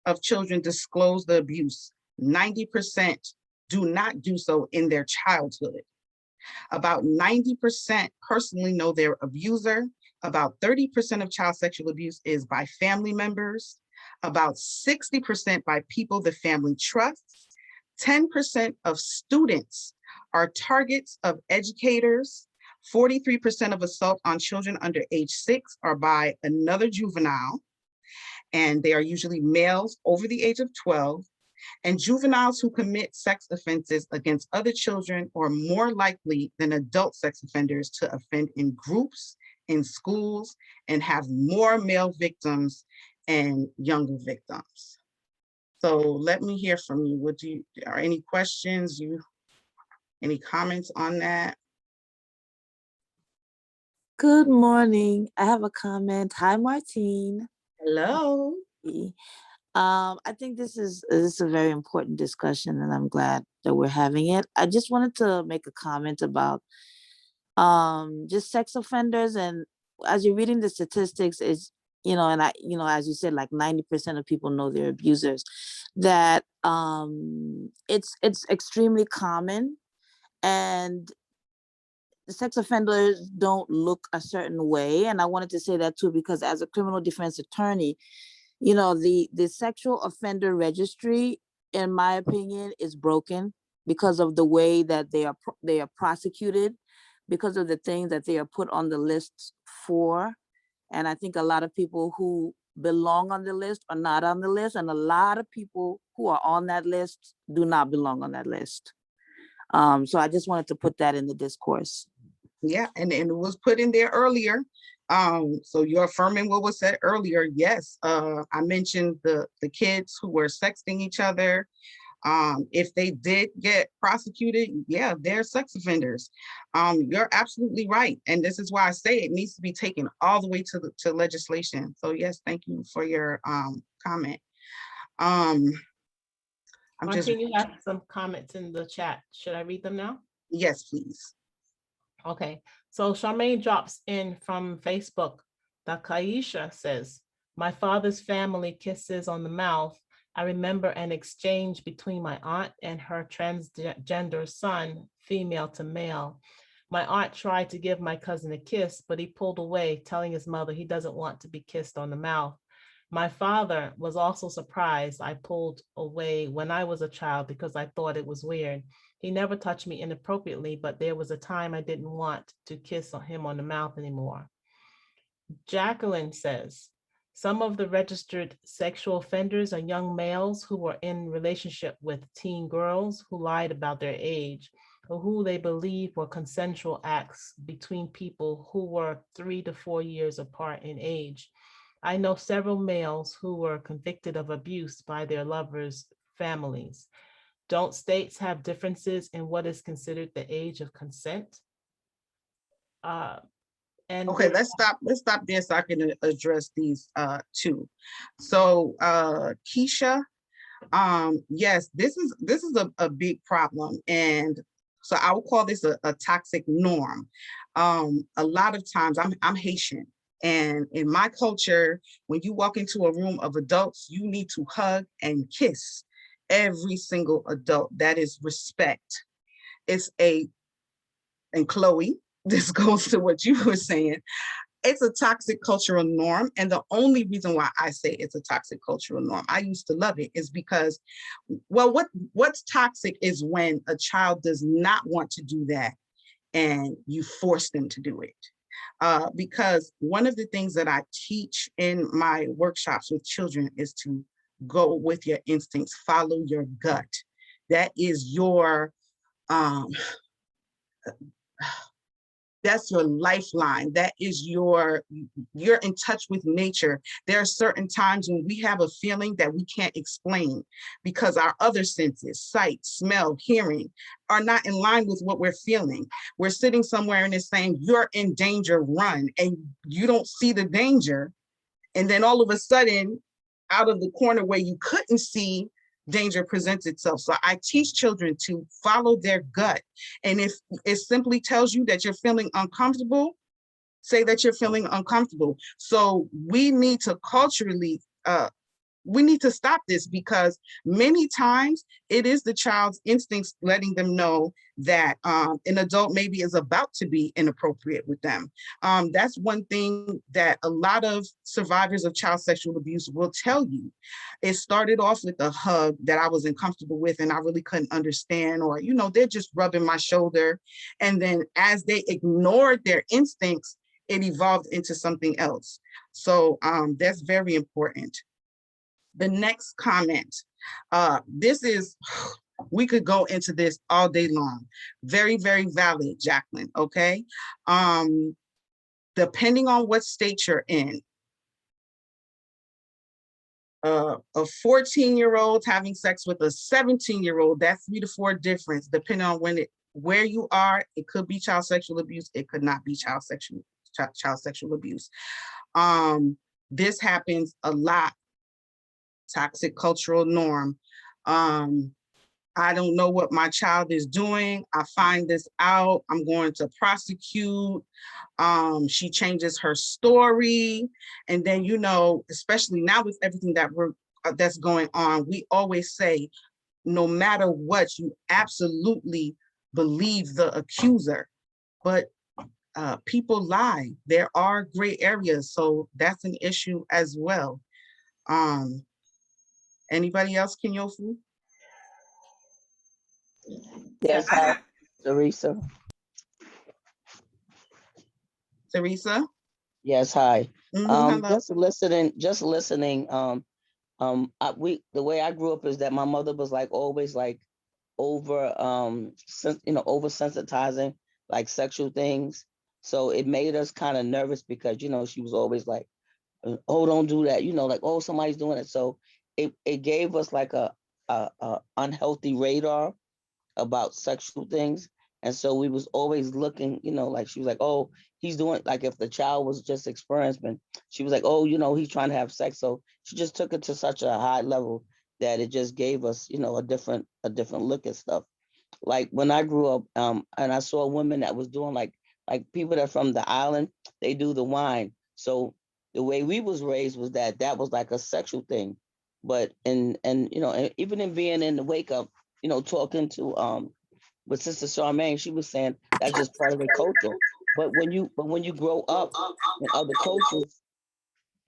S2: of children disclose the abuse. 90% do not do so in their childhood. About 90% personally know their abuser. About 30% of child sexual abuse is by family members. About 60% by people the family trusts. 10% of students are targets of educators. 43% of assault on children under age 6 are by another juvenile, and they are usually males over the age of 12. And juveniles who commit sex offenses against other children are more likely than adult sex offenders to offend in groups, in schools, and have more male victims and younger victims. So let me hear from you. Are any questions? Any comments on that?
S10: Good morning. I have a comment. Hi, Martine.
S2: Hello.
S10: I think this is a very important discussion, and I'm glad that we're having it. I just wanted to make a comment about just sex offenders, and as you're reading the statistics, is and as you said, like 90% of people know their abusers. That it's extremely common, and sex offenders don't look a certain way. And I wanted to say that too, because as a criminal defense attorney, the sexual offender registry, in my opinion, is broken because of the way that they are prosecuted, because of the things that they are put on the list for. And I think a lot of people who belong on the list are not on the list, and a lot of people who are on that list do not belong on that list. So I just wanted to put that in the discourse.
S2: Yeah, and it was put in there earlier. So you're affirming what was said earlier. Yes, I mentioned the kids who were sexting each other. If they did get prosecuted, yeah, they're sex offenders. You're absolutely right. And this is why I say it needs to be taken all the way to legislation. So yes, thank you for your comment.
S1: Martine, you have some comments in the chat. Should I read them now?
S2: Yes, please.
S1: Okay, so Charmaine drops in from Facebook. Kaisha says, my father's family kisses on the mouth. I remember an exchange between my aunt and her transgender son, female to male. My aunt tried to give my cousin a kiss, but he pulled away, telling his mother he doesn't want to be kissed on the mouth. My father was also surprised I pulled away when I was a child because I thought it was weird. He never touched me inappropriately, but there was a time I didn't want to kiss him on the mouth anymore. Jacqueline says, some of the registered sexual offenders are young males who were in relationship with teen girls who lied about their age or who they believe were consensual acts between people who were 3 to 4 years apart in age. I know several males who were convicted of abuse by their lovers' families. Don't states have differences in what is considered the age of consent?
S2: Okay, let's stop there so I can address these two. So Keisha, yes, this is a big problem, and so I would call this a toxic norm. A lot of times I'm Haitian, and in my culture, when you walk into a room of adults, you need to hug and kiss every single adult. That is respect. And Chloe, this goes to what you were saying. It's a toxic cultural norm. And the only reason why I say it's a toxic cultural norm, I used to love it, is because, well, what's toxic is when a child does not want to do that and you force them to do it. because one of the things that I teach in my workshops with children is to go with your instincts, follow your gut. That is your, that's your lifeline. That is you're in touch with nature. There are certain times when we have a feeling that we can't explain because our other senses, sight, smell, hearing, are not in line with what we're feeling. We're sitting somewhere and it's saying, you're in danger, run, and you don't see the danger. And then all of a sudden, out of the corner where you couldn't see, danger presents itself. So I teach children to follow their gut. And if it simply tells you that you're feeling uncomfortable, say that you're feeling uncomfortable. So we need to culturally, we need to stop this, because many times it is the child's instincts letting them know that an adult maybe is about to be inappropriate with them. That's one thing that a lot of survivors of child sexual abuse will tell you. It started off with a hug that I was uncomfortable with and I really couldn't understand, or, you know, they're just rubbing my shoulder. And then as they ignored their instincts, it evolved into something else. So that's very important. The next comment, this is, we could go into this all day long. Very, very valid, Jacqueline, okay? Depending on what state you're in, a 14-year-old having sex with a 17-year-old, that's 3 to 4 difference, depending on where you are. It could be child sexual abuse. It could not be child sexual abuse. This happens a lot. Toxic cultural norm. I don't know what my child is doing. I find this out, I'm going to prosecute. She changes her story. And then, you know, especially now with everything that that's going on, we always say, no matter what, you absolutely believe the accuser. But people lie. There are gray areas. So that's an issue as well. Anybody else, Kenyofu?
S4: Yes, hi, Teresa.
S2: Teresa?
S4: Yes, hi.
S2: Hello.
S4: Just listening. The way I grew up is that my mother was like always like over, oversensitizing like sexual things. So it made us kind of nervous because, you know, she was always like, oh, don't do that, you know, like, oh, somebody's doing it. So it gave us like a unhealthy radar about sexual things. And so we was always looking, you know, like she was like, oh, he's doing, like if the child was just experiencing, she was like, oh, you know, he's trying to have sex. So she just took it to such a high level that it just gave us, you know, a different look at stuff. Like when I grew up, and I saw women that was doing like people that from the island, they do the wine. So the way we was raised was that was like a sexual thing. But and you know, and even in being in the wake up, you know, talking to with Sister Charmaine, she was saying that's just part of their culture. But when you grow up in other cultures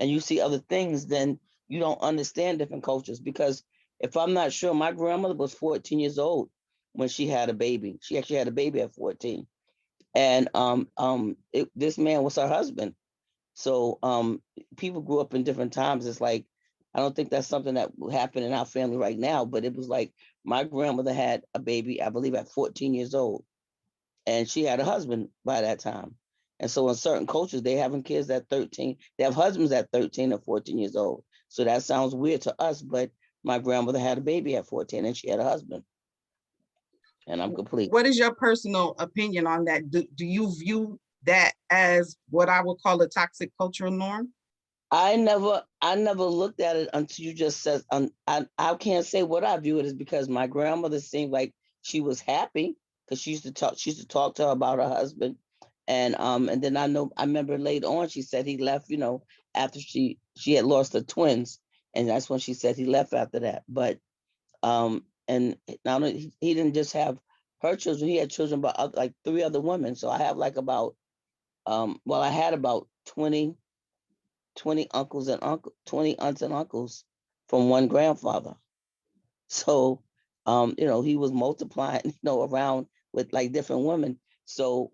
S4: and you see other things, then you don't understand different cultures. Because if I'm not sure, my grandmother was 14 years old when she had a baby. She actually had a baby at 14, and this man was her husband. So people grew up in different times. It's like, I don't think that's something that will happen in our family right now, but it was like my grandmother had a baby, I believe, at 14 years old, and she had a husband by that time. And so in certain cultures, they having kids at 13, they have husbands at 13 or 14 years old. So that sounds weird to us, but my grandmother had a baby at 14 and she had a husband. And I'm complete.
S2: What is your personal opinion on that? Do you view that as what I would call a toxic cultural norm?
S4: I never looked at it until you just said, I can't say what I view it as, because my grandmother seemed like she was happy because she used to talk to her about her husband. And then I remember later on, she said he left, you know, after she had lost her twins. And that's when she said he left after that. But, and now he didn't just have her children, he had children by like 3 other women. So I have like about, I had about 20 uncles and 20 aunts and uncles from one grandfather. So, you know, he was multiplying, you know, around with like different women. So,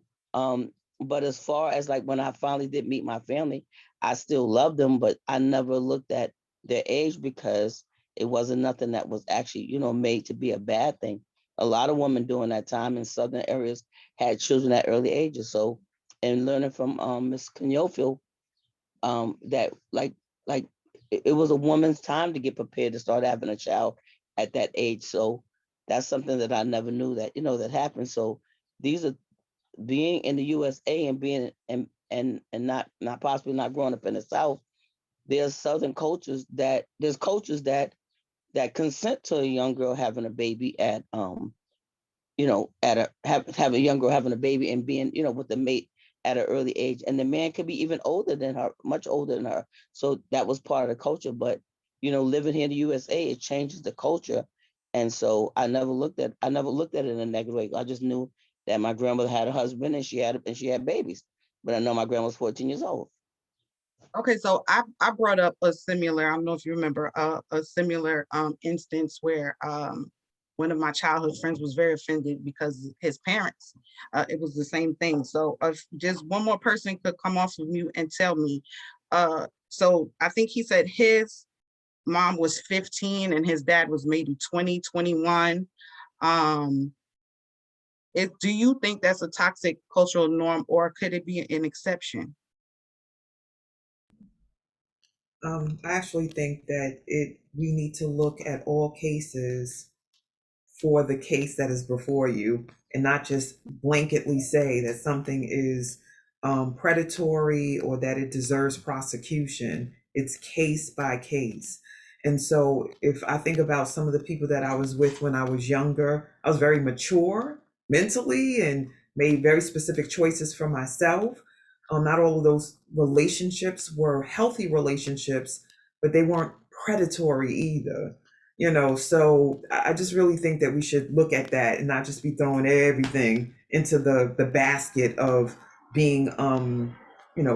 S4: But as far as like when I finally did meet my family, I still loved them, but I never looked at their age because it wasn't nothing that was actually, made to be a bad thing. A lot of women during that time in southern areas had children at early ages. So, and learning from Miss Kenyofield, that like it was a woman's time to get prepared to start having a child at that age. So that's something that I never knew that that happened. So these are being in the USA and being and not possibly not growing up in the South. There's cultures that consent to a young girl having a baby at at have a young girl having a baby and being with the mate at an early age, and the man could be even older than her, much older than her. So that was part of the culture. But living here in the USA, it changes the culture, and so I never looked at it in a negative way. I just knew that my grandmother had a husband and she had babies, but I know my grandma was 14 years old.
S2: Okay, so I brought up a similar, I don't know if you remember, a similar instance where one of my childhood friends was very offended because his parents, it was the same thing. So if just one more person could come off of mute and tell me. So I think he said his mom was 15 and his dad was maybe 20, 21. Do you think that's a toxic cultural norm, or could it be an exception?
S6: I actually think that we need to look at all cases for the case that is before you, and not just blanketly say that something is predatory or that it deserves prosecution. It's case by case. And so if I think about some of the people that I was with when I was younger, I was very mature mentally and made very specific choices for myself. Not all of those relationships were healthy relationships, but they weren't predatory either. So I just really think that we should look at that and not just be throwing everything into the basket of being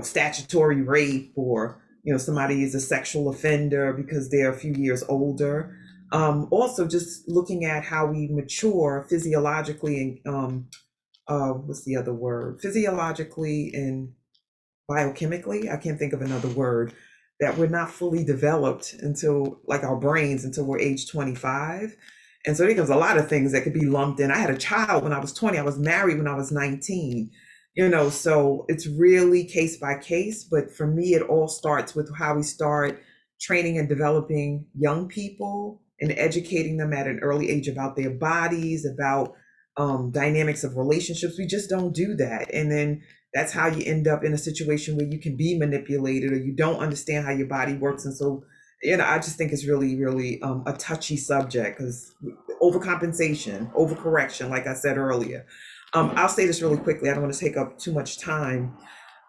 S6: statutory rape, or somebody is a sexual offender because they're a few years older. Also just looking at how we mature physiologically and what's the other word, physiologically and biochemically, I can't think of another word, that we're not fully developed until, like, our brains until we're age 25. And so there's a lot of things that could be lumped in. I had a child when I was 20, I was married when I was 19, so it's really case by case. But for me, it all starts with how we start training and developing young people and educating them at an early age about their bodies, about dynamics of relationships. We just don't do that. And then that's how you end up in a situation where you can be manipulated or you don't understand how your body works. And so, I just think it's really, really a touchy subject, because overcompensation, overcorrection, like I said earlier. I'll say this really quickly. I don't want to take up too much time.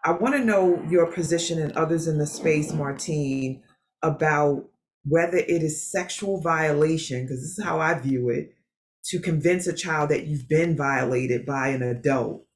S6: I want to know your position and others in the space, Martine, about whether it is sexual violation, because this is how I view it, to convince a child that you've been violated by an adult.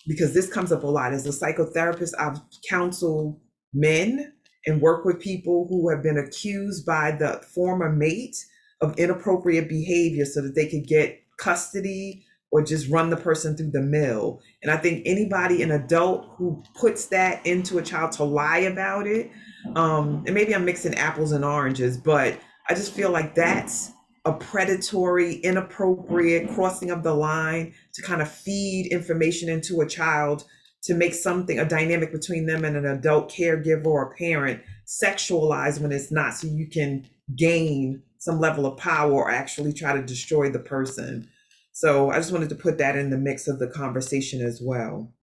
S6: Because this comes up a lot. As a psychotherapist, I've counseled men and work with people who have been accused by the former mate of inappropriate behavior so that they could get custody or just run the person through the mill. And I think anybody, an adult, who puts that into a child to lie about it, and maybe I'm mixing apples and oranges, but I just feel like that's a predatory, inappropriate crossing of the line to kind of feed information into a child to make something, a dynamic between them and an adult caregiver or parent, sexualized when it's not, so you can gain some level of power or actually try to destroy the person. So I just wanted to put that in the mix of the conversation as well.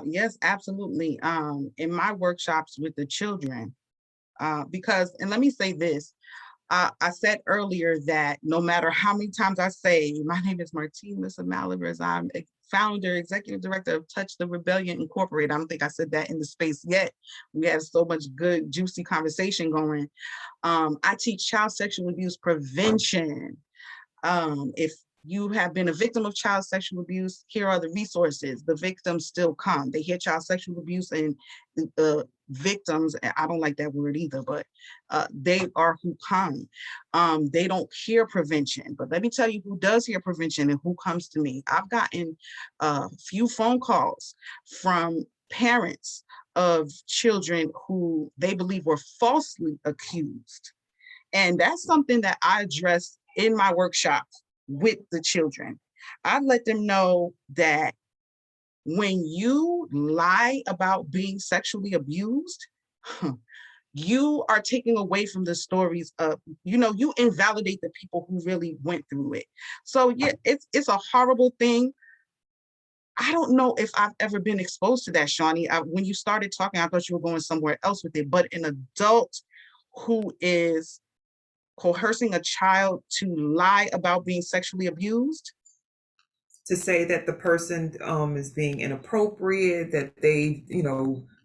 S2: Yes, absolutely. In my workshops with the children, because, and let me say this, I said earlier that no matter how many times I say, my name is Martine Malivers, I'm a founder, executive director of Touch the Rebellion Incorporated. I don't think I said that in the space yet. We have so much good, juicy conversation going. I teach child sexual abuse prevention. If you have been a victim of child sexual abuse, here are the resources. The victims still come. They hear child sexual abuse and the victims, I don't like that word either, but they are who come. They don't hear prevention, but let me tell you who does hear prevention and who comes to me. I've gotten a few phone calls from parents of children who they believe were falsely accused. And that's something that I address in my workshops with the children. I let them know that when you lie about being sexually abused, you are taking away from the stories of, you invalidate the people who really went through it. So yeah, it's a horrible thing. I don't know if I've ever been exposed to that, Shawnee. When you started talking, I thought you were going somewhere else with it, but an adult who is coercing a child to lie about being sexually abused.
S6: To say that the person is being inappropriate, that they,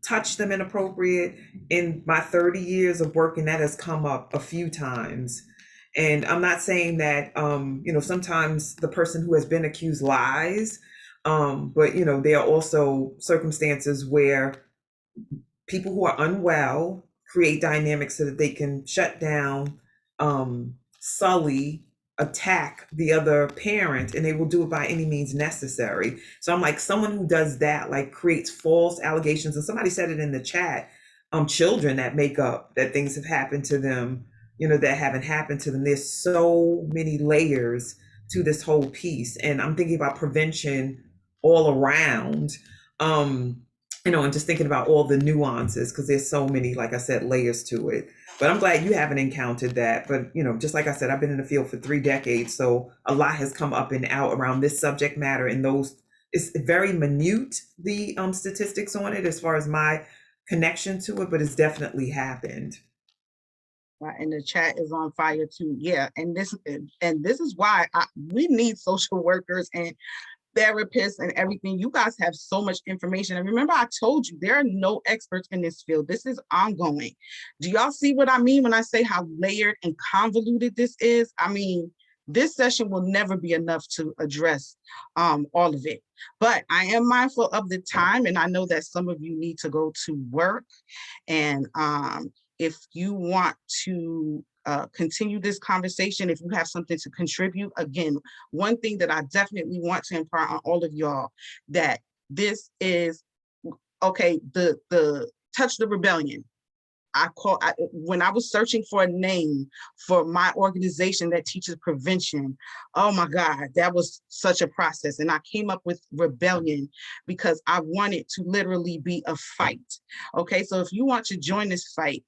S6: touch them inappropriate. In my 30 years of working, that has come up a few times. And I'm not saying that, sometimes the person who has been accused lies, but, there are also circumstances where people who are unwell create dynamics so that they can shut down, sully, attack the other parent, and they will do it by any means necessary. So I'm like, someone who does that, like creates false allegations, and somebody said it in the chat, children that make up that things have happened to them, that haven't happened to them. There's so many layers to this whole piece. And I'm thinking about prevention all around. And just thinking about all the nuances, because there's so many, like I said, layers to it. But I'm glad you haven't encountered that. But, just like I said, I've been in the field for 3 decades. So a lot has come up and out around this subject matter. And it's very minute, the statistics on it, as far as my connection to it, but it's definitely happened.
S2: And the chat is on fire too. Yeah. And this is why we need social workers and therapists and everything. You guys have so much information. And remember, I told you there are no experts in this field. This is ongoing. Do y'all see what I mean when I say how layered and convoluted this is? I mean, this session will never be enough to address all of it. But I am mindful of the time, and I know that some of you need to go to work. And if you want to continue this conversation, if you have something to contribute, again, one thing that I definitely want to impart on all of y'all, that this is, okay, the Touch the Rebellion. When I was searching for a name for my organization that teaches prevention, oh my God, that was such a process. And I came up with Rebellion because I wanted to literally be a fight. Okay, so if you want to join this fight,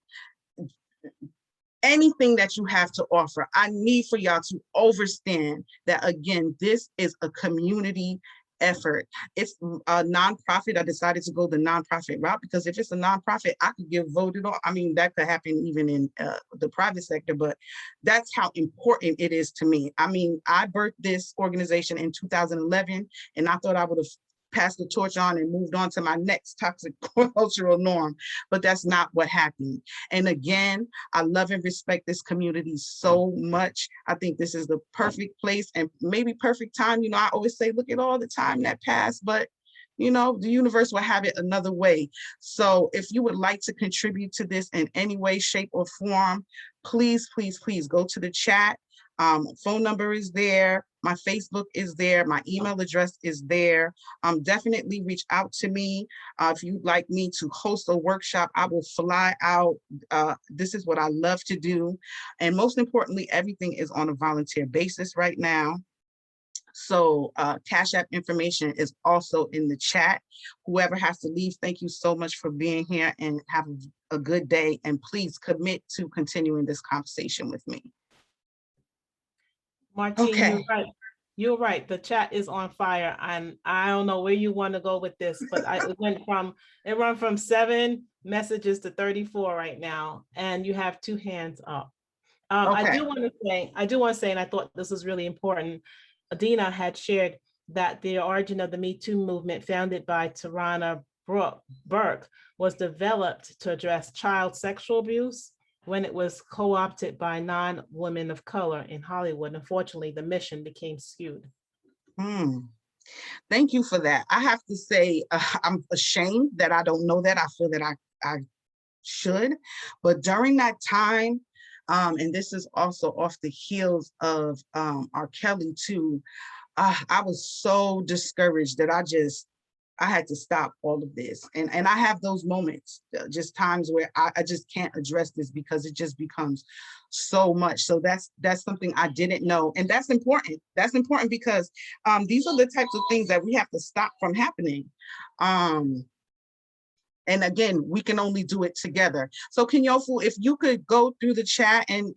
S2: anything that you have to offer, I need for y'all to understand that, again, this is a community effort. It's a nonprofit. I decided to go the nonprofit route because if it's a nonprofit, I could get voted on. I mean, that could happen even in the private sector, but that's how important it is to me. I mean, I birthed this organization in 2011, and I thought I would have passed the torch on and moved on to my next toxic cultural norm, but that's not what happened. And again, I love and respect this community so much. I think this is the perfect place and maybe perfect time. I always say, look at all the time that passed, but the universe will have it another way. So if you would like to contribute to this in any way, shape, or form, please, please, please go to the chat. Phone number is there. My Facebook is there. My email address is there. Definitely reach out to me. If you'd like me to host a workshop, I will fly out. This is what I love to do. And most importantly, everything is on a volunteer basis right now. So Cash App information is also in the chat. Whoever has to leave, thank you so much for being here and have a good day. And please commit to continuing this conversation with me.
S1: Martine,
S2: Okay.
S1: you're right. You're right. The chat is on fire, and I don't know where you want to go with this, but it went from 7 messages to 34 right now, and you have 2 hands up. Okay. I do want to say, and I thought this was really important. Adina had shared that the origin of the Me Too movement, founded by Tarana Burke, was developed to address child sexual abuse when it was co-opted by non-women of color in Hollywood. Unfortunately, the mission became skewed.
S2: Thank you for that. I have to say, I'm ashamed that I don't know that. I feel that I should, but during that time, and this is also off the heels of R. Kelly too, I was so discouraged that I had to stop all of this. And I have those moments, just times where I just can't address this because it just becomes so much. So that's something I didn't know. And that's important. That's important because these are the types of things that we have to stop from happening. And again, we can only do it together. So Kenyofu, if you could go through the chat and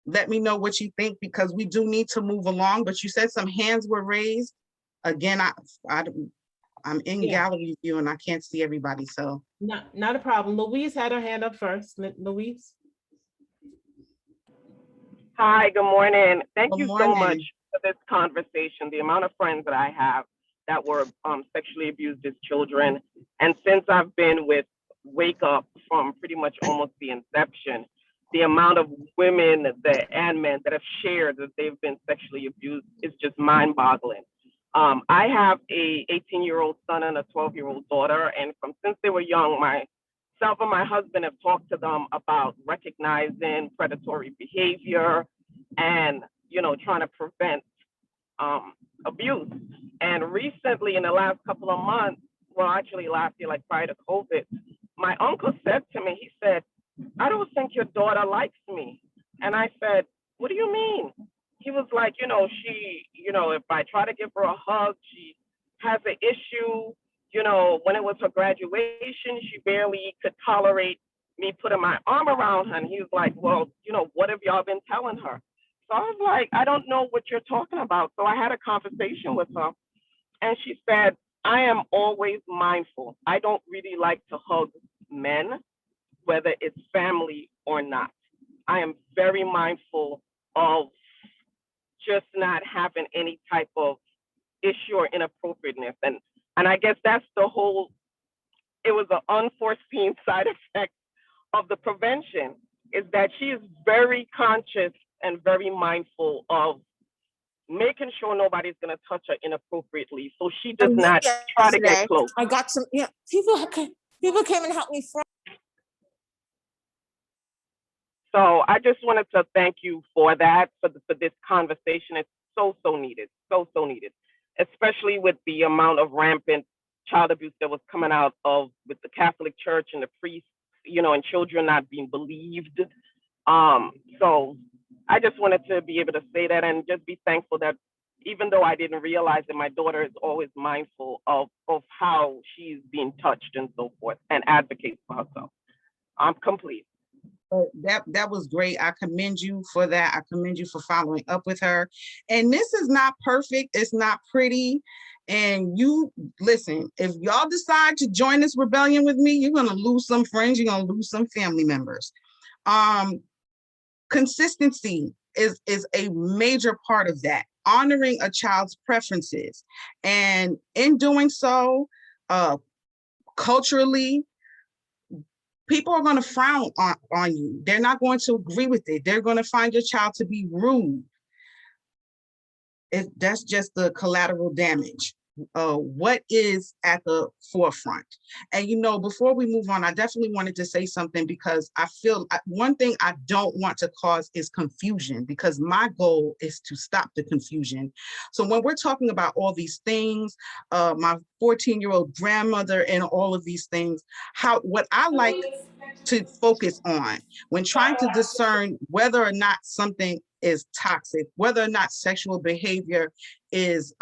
S2: let me know what you think, because we do need to move along, but you said some hands were raised. Again, I'm in gallery view and I can't see everybody, so.
S1: Not a problem. Louise had her hand up first. Louise?
S11: Hi, good morning. Thank you so much for this conversation. The amount of friends that I have that were sexually abused as children. And since I've been with Wake Up from pretty much almost the inception, the amount of women and men that have shared that they've been sexually abused is just mind-boggling. I have a 18-year-old son and a 12-year-old daughter, and since they were young, myself and my husband have talked to them about recognizing predatory behavior and, trying to prevent abuse. And recently, in the last couple of months, well, actually last year, like prior to COVID, my uncle said to me, he said, "I don't think your daughter likes me." And I said, "What do you mean?" He was like, she, if I try to give her a hug, she has an issue. When it was her graduation, she barely could tolerate me putting my arm around her. And he was like, "Well, what have y'all been telling her?" So I was like, "I don't know what you're talking about." So I had a conversation with her, and she said, "I am always mindful. I don't really like to hug men, whether it's family or not. I am very mindful of just not having any type of issue or inappropriateness." And I guess that's it was an unforeseen side effect of the prevention, is that she is very conscious and very mindful of making sure nobody's going to touch her inappropriately. So she does not try to get close.
S12: I got some, people came and helped me.
S11: So I just wanted to thank you for that, for this conversation. It's so needed, so needed, especially with the amount of rampant child abuse that was coming out with the Catholic Church and the priests, and children not being believed. So I just wanted to be able to say that and just be thankful that even though I didn't realize it, my daughter is always mindful of how she's being touched and so forth, and advocates for herself. I'm complete.
S2: That was great. I commend you for that. I commend you for following up with her. And this is not perfect. It's not pretty. And you listen, if y'all decide to join this rebellion with me, you're going to lose some friends. You're going to lose some family members. Consistency is a major part of that. Honoring a child's preferences. And in doing so, culturally, people are going to frown on you. They're not going to agree with it. They're going to find your child to be rude. That's just the collateral damage. What is at the forefront? And before we move on, I definitely wanted to say something, because I feel one thing I don't want to cause is confusion, because my goal is to stop the confusion. So when we're talking about all these things, my 14-year-old grandmother and all of these things, what I like to focus on when trying to discern whether or not something is toxic, whether or not sexual behavior is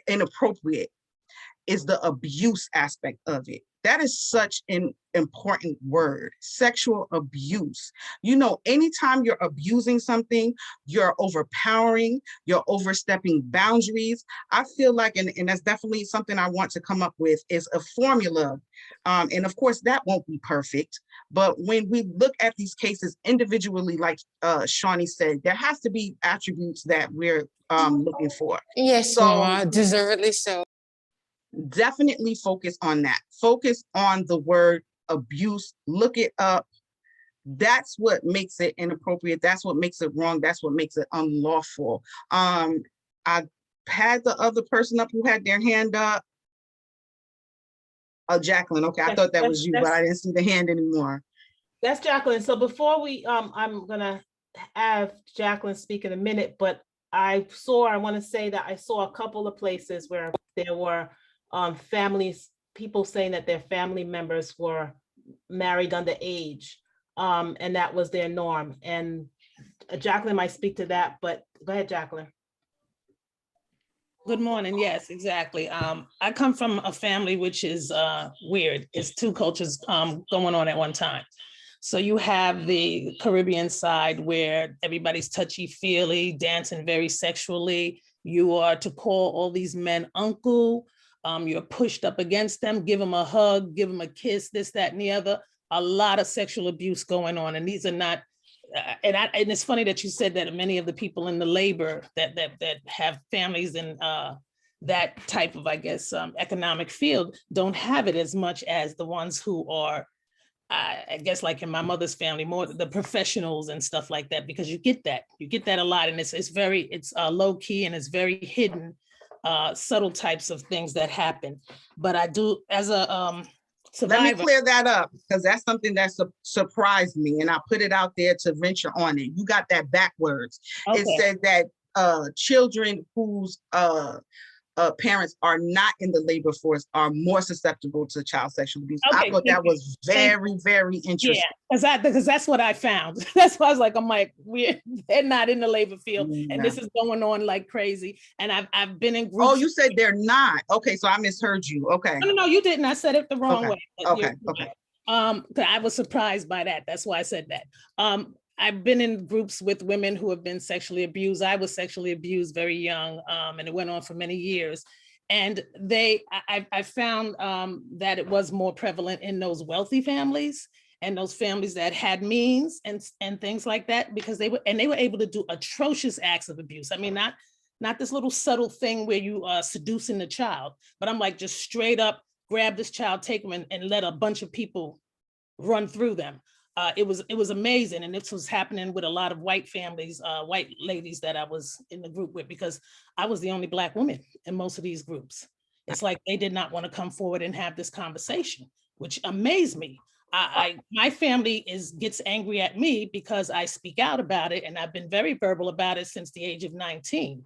S2: inappropriate, is the abuse aspect of it. That is such an important word, sexual abuse. Anytime you're abusing something, you're overpowering, you're overstepping boundaries. I feel like, and that's definitely something I want to come up with, is a formula. And of course, that won't be perfect. But when we look at these cases individually, like Shawnee said, there has to be attributes that we're looking for.
S12: Yes, so, deservedly so.
S2: Definitely focus on that. Focus on the word abuse. Look it up. That's what makes it inappropriate. That's what makes it wrong. That's what makes it unlawful. I had the other person up who had their hand up. Oh, Jacqueline. Okay, I thought that was you, but I didn't see the hand anymore.
S1: That's Jacqueline. So before we, I'm gonna have Jacqueline speak in a minute, but I want to say that I saw a couple of places where there were families, people saying that their family members were married underage, and that was their norm. And Jacqueline might speak to that, but go ahead, Jacqueline.
S13: Good morning. Yes, exactly. I come from a family which is weird. It's two cultures going on at one time. So you have the Caribbean side where everybody's touchy-feely, dancing very sexually. You are to call all these men uncle. You're pushed up against them, give them a hug, give them a kiss, this, that, and the other. A lot of sexual abuse going on. And these are not, and it's funny that you said that many of the people in the labor that have families in that type of, I guess, economic field don't have it as much as the ones who are, I guess, like in my mother's family, more the professionals and stuff like that, because you get that a lot, and it's low key and it's very hidden, subtle types of things that happen. But I do, as a survivor.
S2: Let me clear that up, because that's something that surprised me, and I put it out there to venture on it. You got that backwards. Okay. It said that children whose parents are not in the labor force are more susceptible to child sexual abuse. Okay, I thought that was very, very interesting.
S13: Yeah, because that's what I found. That's why I was like, they're not in the labor field, and this is going on like crazy. And I've been in groups.
S2: Oh, you said they're not. Okay, so I misheard you. Okay.
S13: No, you didn't. I said it the wrong way.
S2: Okay.
S13: I was surprised by that. That's why I said that. I've been in groups with women who have been sexually abused. I was sexually abused very young, and it went on for many years. And I found that it was more prevalent in those wealthy families and those families that had means and things like that, because they were able to do atrocious acts of abuse. I mean, not this little subtle thing where you are seducing the child, but I'm like, just straight up grab this child, take them and let a bunch of people run through them. It was amazing. And this was happening with a lot of white families, white ladies that I was in the group with, because I was the only Black woman in most of these groups. It's like they did not want to come forward and have this conversation, which amazed me. My family gets angry at me because I speak out about it, and I've been very verbal about it since the age of 19.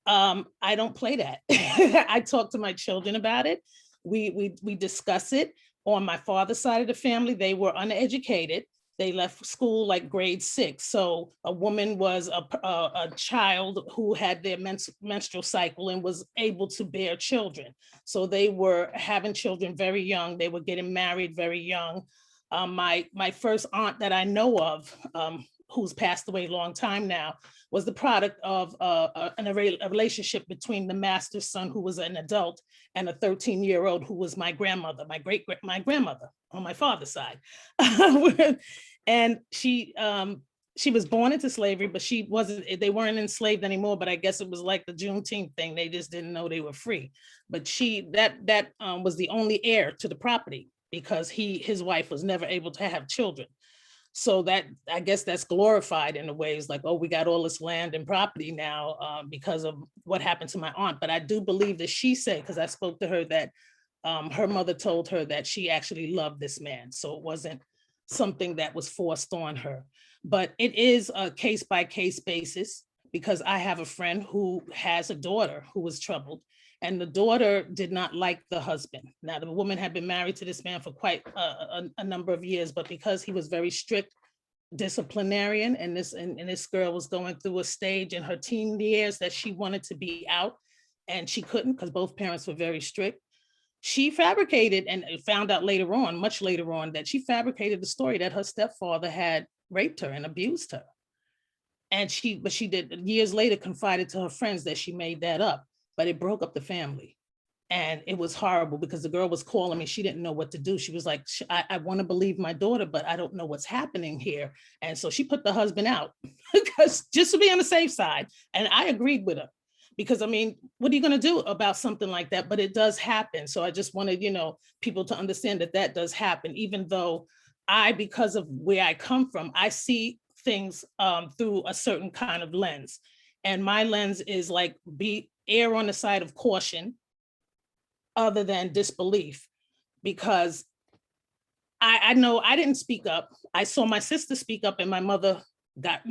S13: I don't play that. I talk to my children about it. We discuss it. On my father's side of the family, they were uneducated. They left school like grade 6. So a woman was a child who had their menstrual cycle and was able to bear children. So they were having children very young. They were getting married very young. My first aunt that I know of, who's passed away a long time now, was the product of a relationship between the master's son, who was an adult, and a 13-year-old who was my grandmother, my grandmother on my father's side. And she was born into slavery, but they weren't enslaved anymore, but I guess it was like the Juneteenth thing. They just didn't know they were free. But that was the only heir to the property, because his wife was never able to have children. So that, I guess that's glorified in a way. It's like, oh, we got all this land and property now because of what happened to my aunt. But I do believe that she said, because I spoke to her, that her mother told her that she actually loved this man. So it wasn't something that was forced on her. But it is a case-by-case basis, because I have a friend who has a daughter who was troubled, and the daughter did not like the husband. Now, the woman had been married to this man for quite a number of years, but because he was very strict disciplinarian, and this girl was going through a stage in her teen years that she wanted to be out, and she couldn't because both parents were very strict. She fabricated, and found out later on, much later on, that she fabricated the story that her stepfather had raped her and abused her. And she did years later confided to her friends that she made that up. But it broke up the family. And it was horrible, because the girl was calling me. She didn't know what to do. She was like, I want to believe my daughter, but I don't know what's happening here. And so she put the husband out because just to be on the safe side. And I agreed with her, because I mean, what are you going to do about something like that? But it does happen. So I just wanted, people to understand that does happen, even though because of where I come from, I see things through a certain kind of lens. And my lens is like, err on the side of caution other than disbelief, because I know I didn't speak up. I saw my sister speak up and my mother got,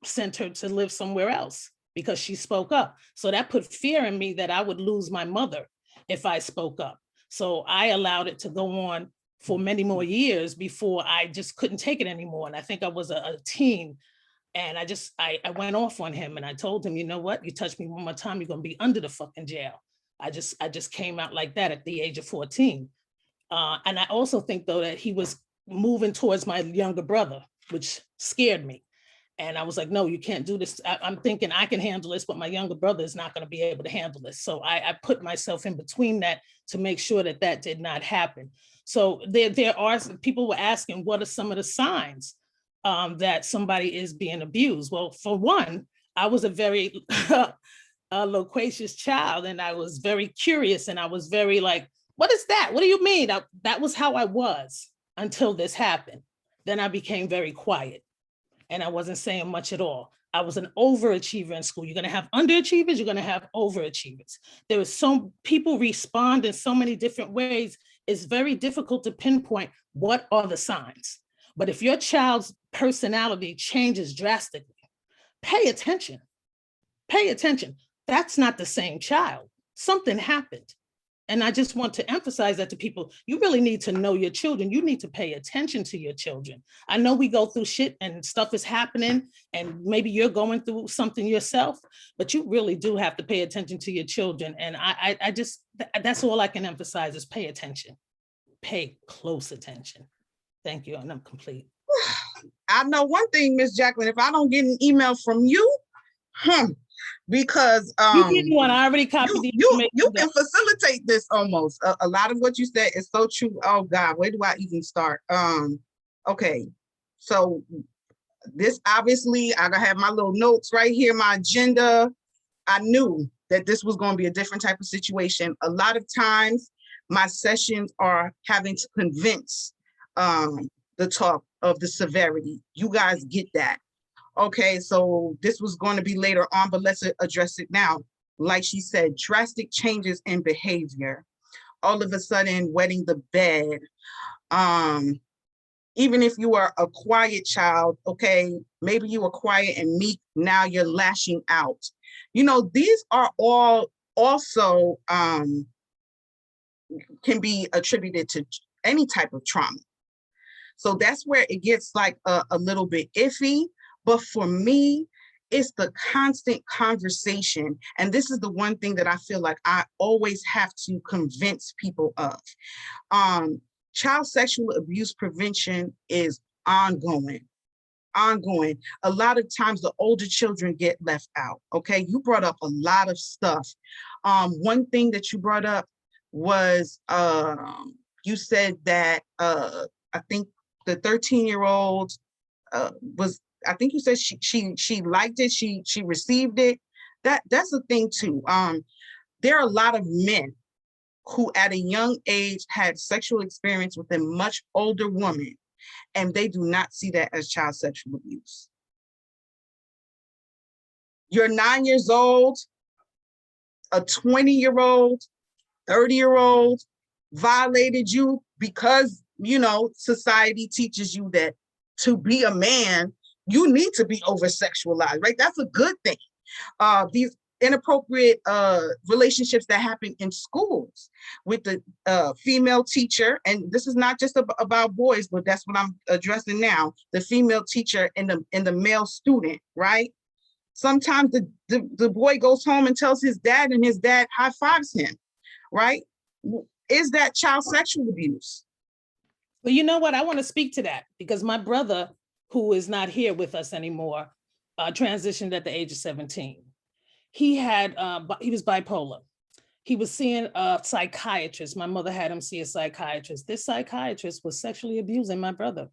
S13: sent her to live somewhere else because she spoke up. So that put fear in me that I would lose my mother if I spoke up. So I allowed it to go on for many more years before I just couldn't take it anymore. And I think I was a teen, and I went off on him, and I told him, you know what, you touch me one more time, you're gonna be under the fucking jail. I just came out like that at the age of 14. And I also think, though, that he was moving towards my younger brother, which scared me. And I was like, no, you can't do this. I'm thinking I can handle this, but my younger brother is not going to be able to handle this. So I put myself in between that to make sure that that did not happen. So there are some people were asking, what are some of the signs that somebody is being abused? Well, for one, I was a very loquacious child, and I was very curious, and I was very like, what is that? What do you mean? That was how I was until this happened. Then I became very quiet, and I wasn't saying much at all. I was an overachiever in school. You're going to have underachievers, you're going to have overachievers. There was some people respond in so many different ways. It's very difficult to pinpoint what are the signs. But if your child's personality changes drastically, pay attention. Pay attention. That's not the same child. Something happened. And I just want to emphasize that to people. You really need to know your children. You need to pay attention to your children. I know we go through shit and stuff is happening, and maybe you're going through something yourself, but you really do have to pay attention to your children. And I just, that's all I can emphasize is pay attention. Pay close attention. Thank you, and I'm complete.
S2: I know one thing, Miss Jacqueline, if I don't get an email from you, because
S13: you get one. I already copied
S2: you can facilitate this almost. A lot of what you said is so true. Oh God, where do I even start? Okay, so this obviously I have my little notes right here, my agenda. I knew that this was going to be a different type of situation. A lot of times my sessions are having to convince the talk of the severity. You guys get that. Okay, so this was going to be later on, but let's address it now. Like she said, drastic changes in behavior. All of a sudden, wetting the bed. Even if you are a quiet child, okay, maybe you were quiet and meek, now you're lashing out. These are all also can be attributed to any type of trauma. So that's where it gets like a little bit iffy. But for me, it's the constant conversation. And this is the one thing that I feel like I always have to convince people of. Child sexual abuse prevention is ongoing. A lot of times the older children get left out. Okay, you brought up a lot of stuff. One thing that you brought up was you said that I think the 13-year-old was, I think you said she liked it, she received it. That's the thing too. There are a lot of men who at a young age had sexual experience with a much older woman, and they do not see that as child sexual abuse. You're 9 years old, a 20-year-old, 30-year-old violated you because, society teaches you that to be a man, you need to be over-sexualized, right? That's a good thing. These inappropriate relationships that happen in schools with the female teacher, and this is not just about boys, but that's what I'm addressing now, the female teacher and the male student, right? Sometimes the boy goes home and tells his dad, and his dad high-fives him, right? Is that child sexual abuse?
S13: Well, you know what? I want to speak to that because my brother, who is not here with us anymore, transitioned at the age of 17. He was bipolar. He was seeing a psychiatrist. My mother had him see a psychiatrist. This psychiatrist was sexually abusing my brother.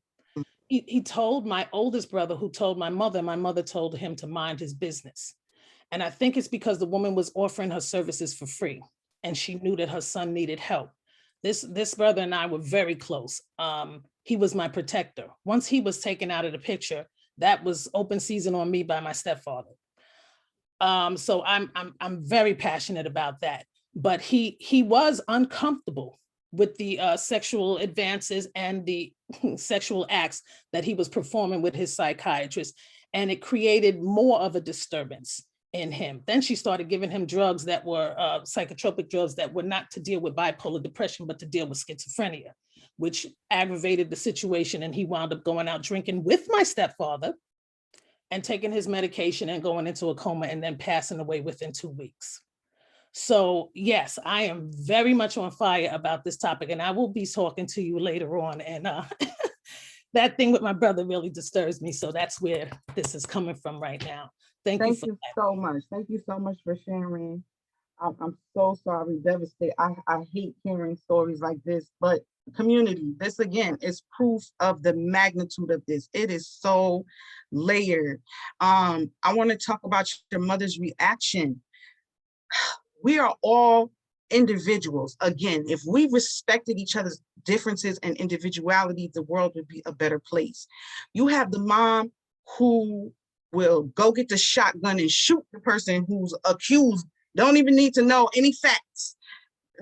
S13: He told my oldest brother, who told my mother told him to mind his business. And I think it's because the woman was offering her services for free and she knew that her son needed help. This brother and I were very close. He was my protector. Once he was taken out of the picture, that was open season on me by my stepfather. So I'm very passionate about that. But he was uncomfortable with the sexual advances and the sexual acts that he was performing with his psychiatrist, and it created more of a disturbance in him. Then she started giving him drugs that were psychotropic drugs that were not to deal with bipolar depression, but to deal with schizophrenia, which aggravated the situation. And he wound up going out drinking with my stepfather and taking his medication and going into a coma and then passing away within 2 weeks. So yes, I am very much on fire about this topic, and I will be talking to you later on. And that thing with my brother really disturbs me. So that's where this is coming from right now. Thank you
S2: so much. Thank you so much for sharing. I'm so sorry, devastated. I hate hearing stories like this, but community, this again is proof of the magnitude of this. It is so layered. I want to talk about your mother's reaction. We are all individuals. Again, if we respected each other's differences and individuality, the world would be a better place. You have the mom who will go get the shotgun and shoot the person who's accused, don't even need to know any facts,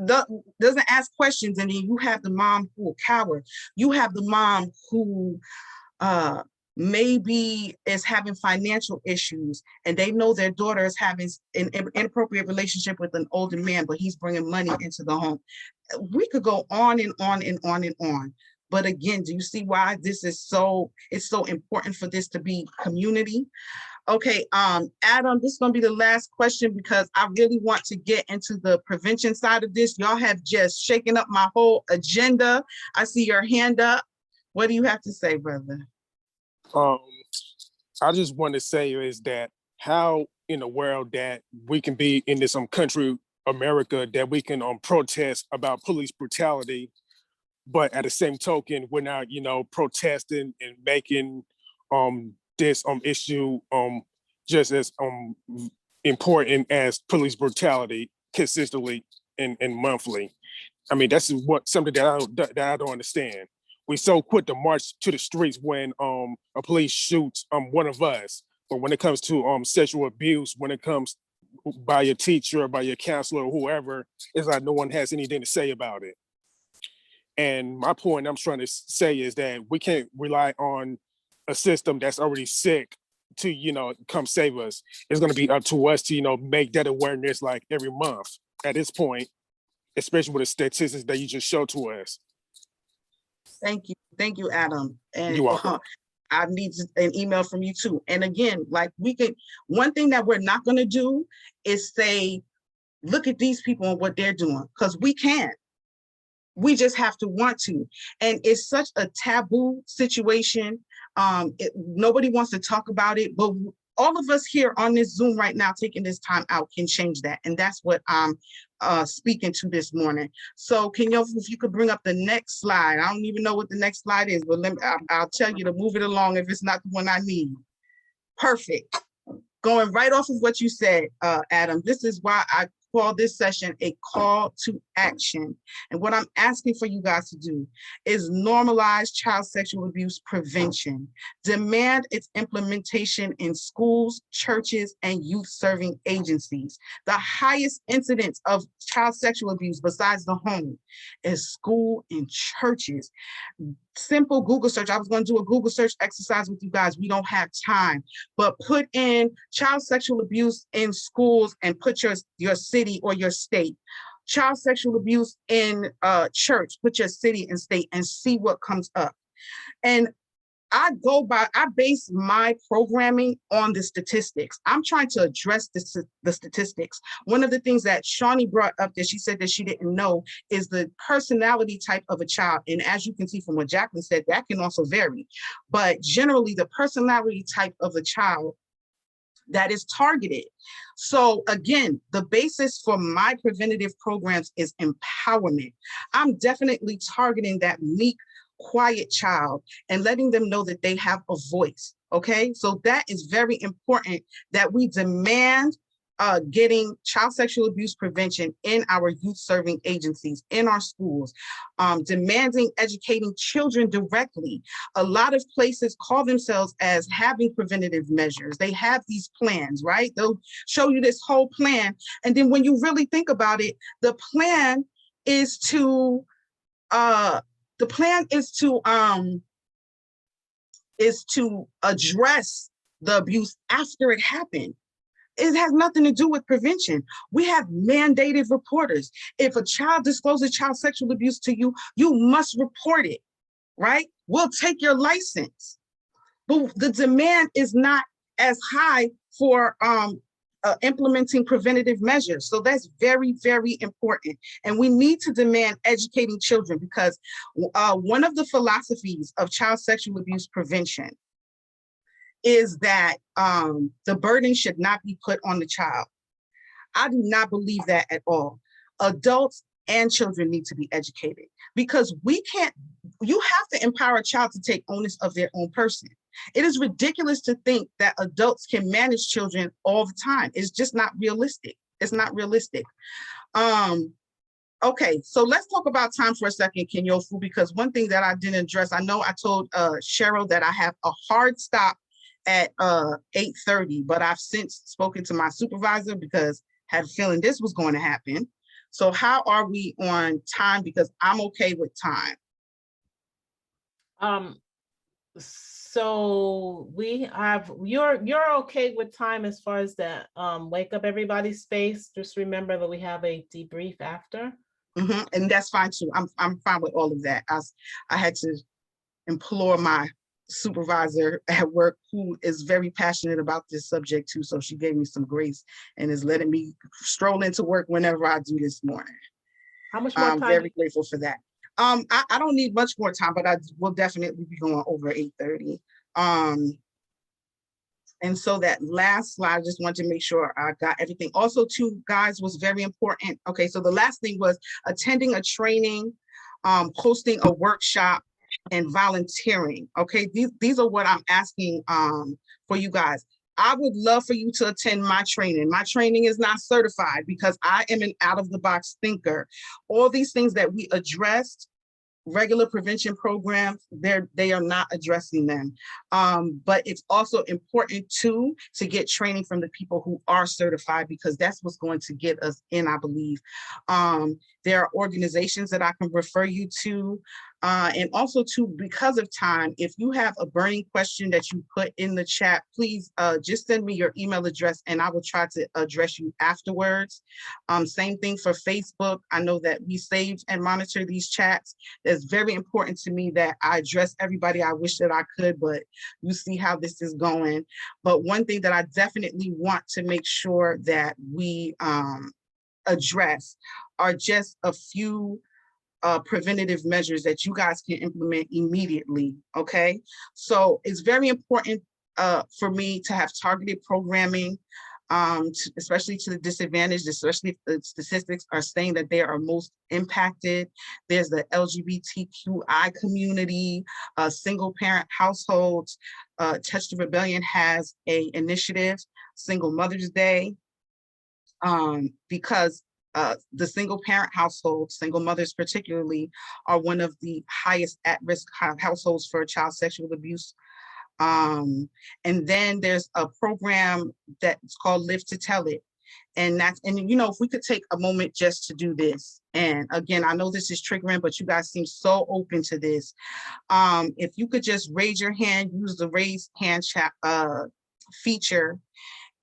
S2: doesn't ask questions. And then you have the mom who will cower. You have the mom who maybe is having financial issues, and they know their daughter is having an inappropriate relationship with an older man, but he's bringing money into the home. We could go on and on and on and on. But again, do you see why this is it's so important for this to be community? Okay, Adam, this is gonna be the last question because I really want to get into the prevention side of this. Y'all have just shaken up my whole agenda. I see your hand up. What do you have to say, brother?
S3: I just want to say is that how in the world that we can be in this country, America, that we can protest about police brutality, but at the same token, we're not, protesting and making this issue just as important as police brutality consistently and monthly. I mean, that's something that I don't understand. We so quick to march to the streets when a police shoots one of us, but when it comes to sexual abuse, when it comes by your teacher, by your counselor, or whoever, it's like no one has anything to say about it. And my point I'm trying to say is that we can't rely on a system that's already sick to, come save us. It's going to be up to us to, make that awareness like every month at this point, especially with the statistics that you just showed to us.
S2: Thank you, Adam. And
S3: You're welcome.
S2: I need an email from you too. And again, like one thing that we're not going to do is say, look at these people and what they're doing, because we can't. We just have to want to. And it's such a taboo situation. Nobody wants to talk about it, but all of us here on this Zoom right now, taking this time out can change that. And that's what I'm speaking to this morning. So if you could bring up the next slide. I don't even know what the next slide is, but I'll tell you to move it along if it's not the one I need. Perfect. Going right off of what you said, Adam, this is why I call this session a call to action. And what I'm asking for you guys to do is normalize child sexual abuse prevention. Demand its implementation in schools, churches, and youth-serving agencies. The highest incidence of child sexual abuse besides the home is school and churches. Simple Google search. I was going to do a Google search exercise with you guys. We don't have time, but put in child sexual abuse in schools and put your city or your state. Child sexual abuse in church, put your city and state and see what comes up. And I base my programming on the statistics. I'm trying to address the statistics. One of the things that Shawnee brought up that she said that she didn't know is the personality type of a child. And as you can see from what Jacqueline said, that can also vary. But generally the personality type of a child that is targeted. So again, the basis for my preventative programs is empowerment. I'm definitely targeting that meek, quiet child and letting them know that they have a voice. Okay, so that is very important that we demand getting child sexual abuse prevention in our youth serving agencies, in our schools, demanding educating children directly. A lot of places call themselves as having preventative measures. They have these plans, right? They'll show you this whole plan. And then when you really think about it, the plan is to address the abuse after it happened. It has nothing to do with prevention. We have mandated reporters. If a child discloses child sexual abuse to you, you must report it, right? We'll take your license. But the demand is not as high for implementing preventative measures. So that's very, very important. And we need to demand educating children, because one of the philosophies of child sexual abuse prevention is that the burden should not be put on the child. I do not believe that at all. Adults and children need to be educated, because you have to empower a child to take onus of their own person. It is ridiculous to think that adults can manage children all the time. It's just not realistic. It's not realistic. Okay, so let's talk about time for a second, Kenyofu, because one thing that I didn't address, I know I told Cheryl that I have a hard stop at 8:30, but I've since spoken to my supervisor because I had a feeling this was going to happen. So how are we on time? Because I'm okay with time.
S1: So we have, you're okay with time as far as the wake up everybody space. Just remember that we have a debrief after.
S2: And that's fine too. I'm fine with all of that. I had to implore my supervisor at work, who is very passionate about this subject too. So she gave me some grace and is letting me stroll into work whenever I do this morning.
S1: How much more time?
S2: I'm very grateful for that. I don't need much more time, but I will definitely be going over 8:30. And so that last slide, I just wanted to make sure I got everything. Also, too, guys, was very important. Okay, so the last thing was attending a training, hosting a workshop, and volunteering. Okay, these are what I'm asking for you guys. I would love for you to attend my training. My training is not certified because I am an out-of-the-box thinker. All these things that we addressed, regular prevention programs, they are not addressing them. But it's also important too to get training from the people who are certified, because that's what's going to get us in, I believe. There are organizations that I can refer you to. And also too, because of time, if you have a burning question that you put in the chat, please just send me your email address and I will try to address you afterwards. Same thing for Facebook. I know that we save and monitor these chats. It's very important to me that I address everybody. I wish that I could, but you see how this is going. But one thing that I definitely want to make sure that we address are just a few preventative measures that you guys can implement immediately, okay? So it's very important for me to have targeted programming, especially to the disadvantaged, especially if the statistics are saying that they are most impacted. There's the LGBTQI community, single parent households. Touch the Rebellion has an initiative, Single Mother's Day, because the single parent households, single mothers particularly, are one of the highest at-risk households for child sexual abuse. And then there's a program that's called Live to Tell It. And you know, if we could take a moment just to do this. And again, I know this is triggering, but you guys seem so open to this. If you could just raise your hand, use the raise hand chat feature.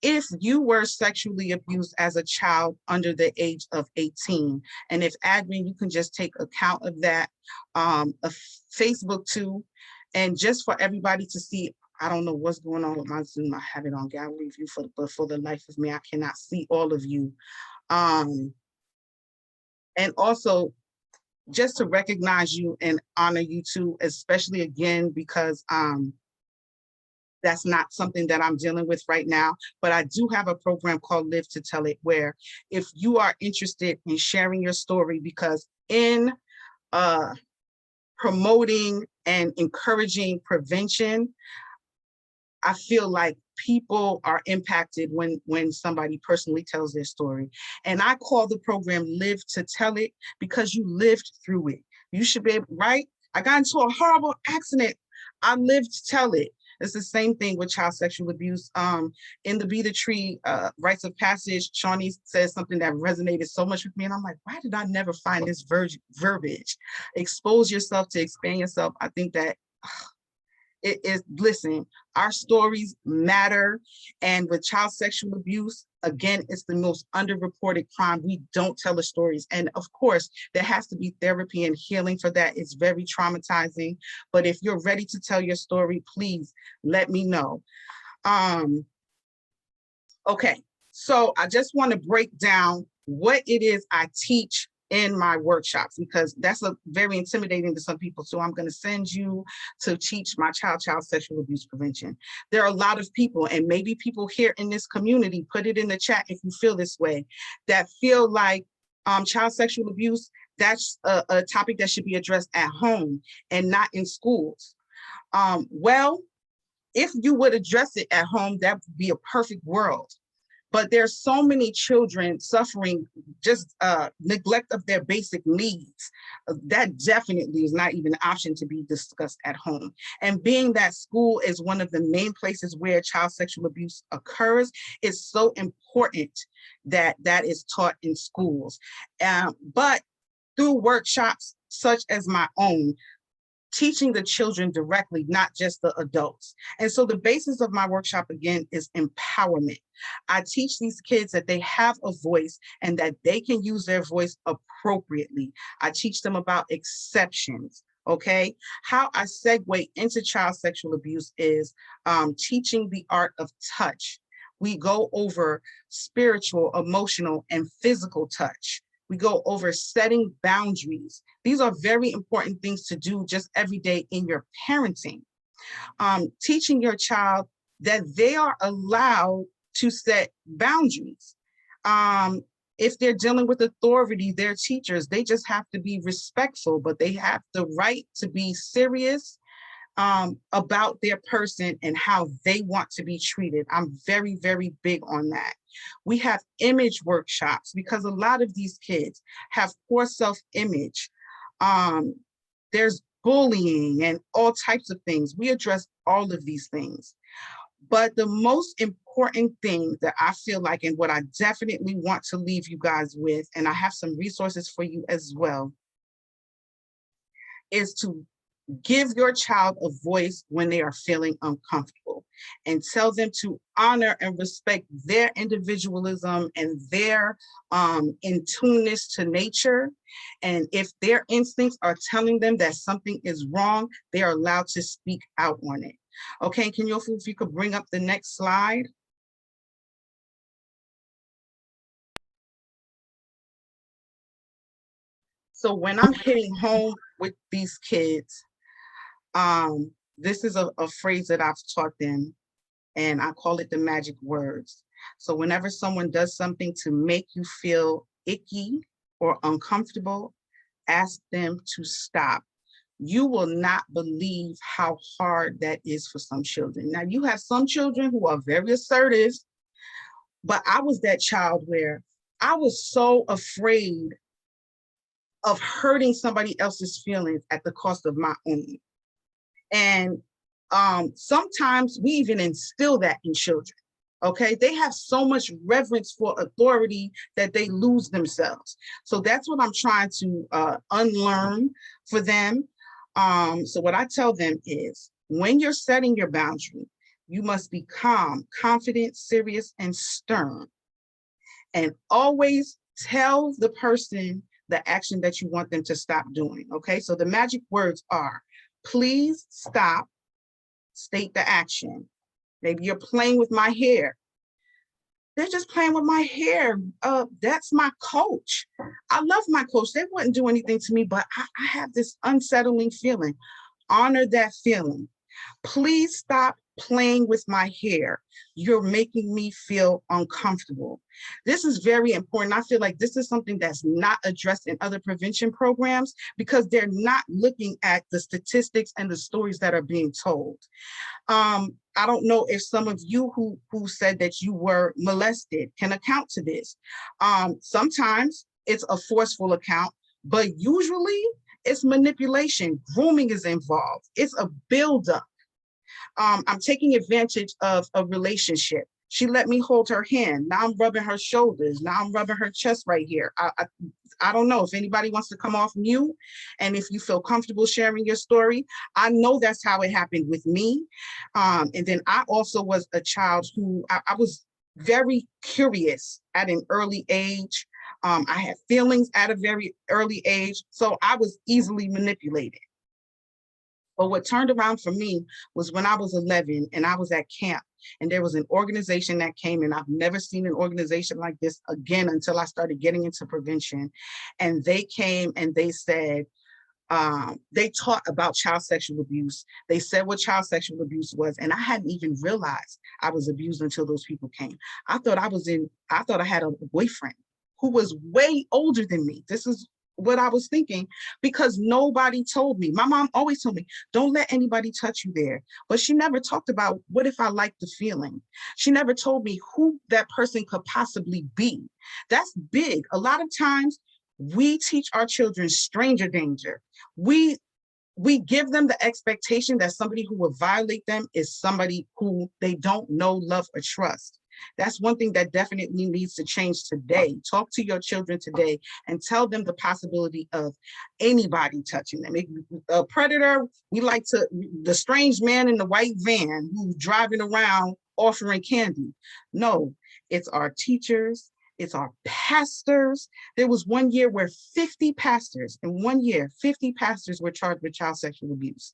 S2: If you were sexually abused as a child under the age of 18, and if admin, you can just take account of that, Facebook too, and just for everybody to see. I don't know what's going on with my Zoom. I have it on gallery view, but for the life of me, I cannot see all of you. And also just to recognize you and honor you too, especially again, because that's not something that I'm dealing with right now, but I do have a program called Live to Tell It, where if you are interested in sharing your story, because in promoting and encouraging prevention, I feel like people are impacted when somebody personally tells their story. And I call the program Live to Tell It, because you lived through it. You should be able, right? I got into a horrible accident. I lived to tell it. It's the same thing with child sexual abuse. In the Be the Tree rites of passage, Shawnee says something that resonated so much with me. And I'm like, why did I never find this verbiage? Expose yourself to expand yourself. I think that it is, listen, our stories matter. And with child sexual abuse, again, it's the most underreported crime. We don't tell the stories. And of course, there has to be therapy and healing for that. It's very traumatizing. But if you're ready to tell your story, please let me know. Okay, so I just want to break down what it is I teach in my workshops, because that's very intimidating to some people. So I'm going to send you to teach my child sexual abuse prevention. There are a lot of people, and maybe people here in this community, put it in the chat if you feel this way, that feel like child sexual abuse, that's a topic that should be addressed at home and not in schools. Well, if you would address it at home, that would be a perfect world. But there's so many children suffering just neglect of their basic needs. That definitely is not even an option to be discussed at home. And being that school is one of the main places where child sexual abuse occurs, it's so important that that is taught in schools. But through workshops such as my own, teaching the children directly, not just the adults. And so the basis of my workshop, again, is empowerment. I teach these kids that they have a voice and that they can use their voice appropriately. I teach them about exceptions, okay? How I segue into child sexual abuse is teaching the art of touch. We go over spiritual, emotional, and physical touch. We go over setting boundaries. These are very important things to do just every day in your parenting. Teaching your child that they are allowed to set boundaries. If they're dealing with authority, their teachers, they just have to be respectful, but they have the right to be serious about their person and how they want to be treated. I'm very, very big on that. We have image workshops because a lot of these kids have poor self-image. There's bullying and all types of things. We address all of these things. But the most important thing that I feel like, and what I definitely want to leave you guys with, and I have some resources for you as well, is to give your child a voice when they are feeling uncomfortable, and tell them to honor and respect their individualism and their in-tuneness to nature. And if their instincts are telling them that something is wrong, they are allowed to speak out on it. Okay, can you, if you could bring up the next slide. So when I'm hitting home with these kids, this is a phrase that I've taught them, and I call it the magic words. So whenever someone does something to make you feel icky or uncomfortable, ask them to stop. You will not believe how hard that is for some children. Now, you have some children who are very assertive, but I was that child where I was so afraid of hurting somebody else's feelings at the cost of my own. And sometimes we even instill that in children, okay? They have so much reverence for authority that they lose themselves. So that's what I'm trying to unlearn for them. So what I tell them is, when you're setting your boundary, you must be calm, confident, serious, and stern. And always tell the person the action that you want them to stop doing, okay? So the magic words are, please stop, state the action. Maybe you're playing with my hair. They're just playing with my hair. That's my coach. I love my coach. They wouldn't do anything to me, but I have this unsettling feeling. Honor that feeling. Please stop playing with my hair. You're making me feel uncomfortable. This is very important. I feel like this is something that's not addressed in other prevention programs because they're not looking at the statistics and the stories that are being told. I don't know if some of you who said that you were molested can account to this. Sometimes it's a forceful account, but usually it's manipulation. Grooming is involved. It's a buildup. I'm taking advantage of a relationship. She let me hold her hand. Now I'm rubbing her shoulders. Now I'm rubbing her chest right here. I don't know if anybody wants to come off mute, and if you feel comfortable sharing your story. I know that's how it happened with me. And then I also was a child who I was very curious at an early age. I had feelings at a very early age, so I was easily manipulated. But what turned around for me was when I was 11 and I was at camp, and there was an organization that came in. I've never seen an organization like this again until I started getting into prevention. And they came and they said, they taught about child sexual abuse. They said what child sexual abuse was, and I hadn't even realized I was abused until those people came. I thought I had a boyfriend who was way older than me. This is what I was thinking, because nobody told me. My mom always told me, don't let anybody touch you there. But she never talked about what if I liked the feeling. She never told me who that person could possibly be. That's big. A lot of times we teach our children stranger danger. We give them the expectation that somebody who will violate them is somebody who they don't know, love, or trust. That's one thing that definitely needs to change today. Talk to your children today and tell them the possibility of anybody touching them. A predator, the strange man in the white van who's driving around offering candy. No, it's our teachers, it's our pastors. There was one year where 50 pastors were charged with child sexual abuse.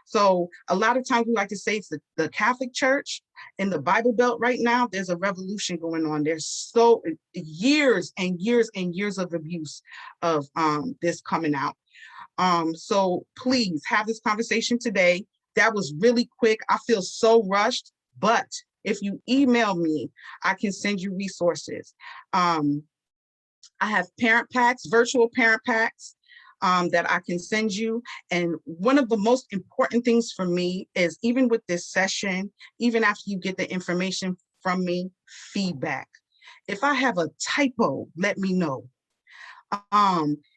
S2: So a lot of times we like to say it's the Catholic Church in the Bible Belt right now. There's a revolution going on. There's so years and years and years of abuse of this coming out. So please have this conversation today. That was really quick. I feel so rushed, but if you email me, I can send you resources. I have parent packs, virtual parent packs, that I can send you. And one of the most important things for me is, even with this session, even after you get the information from me, feedback. If I have a typo, let me know.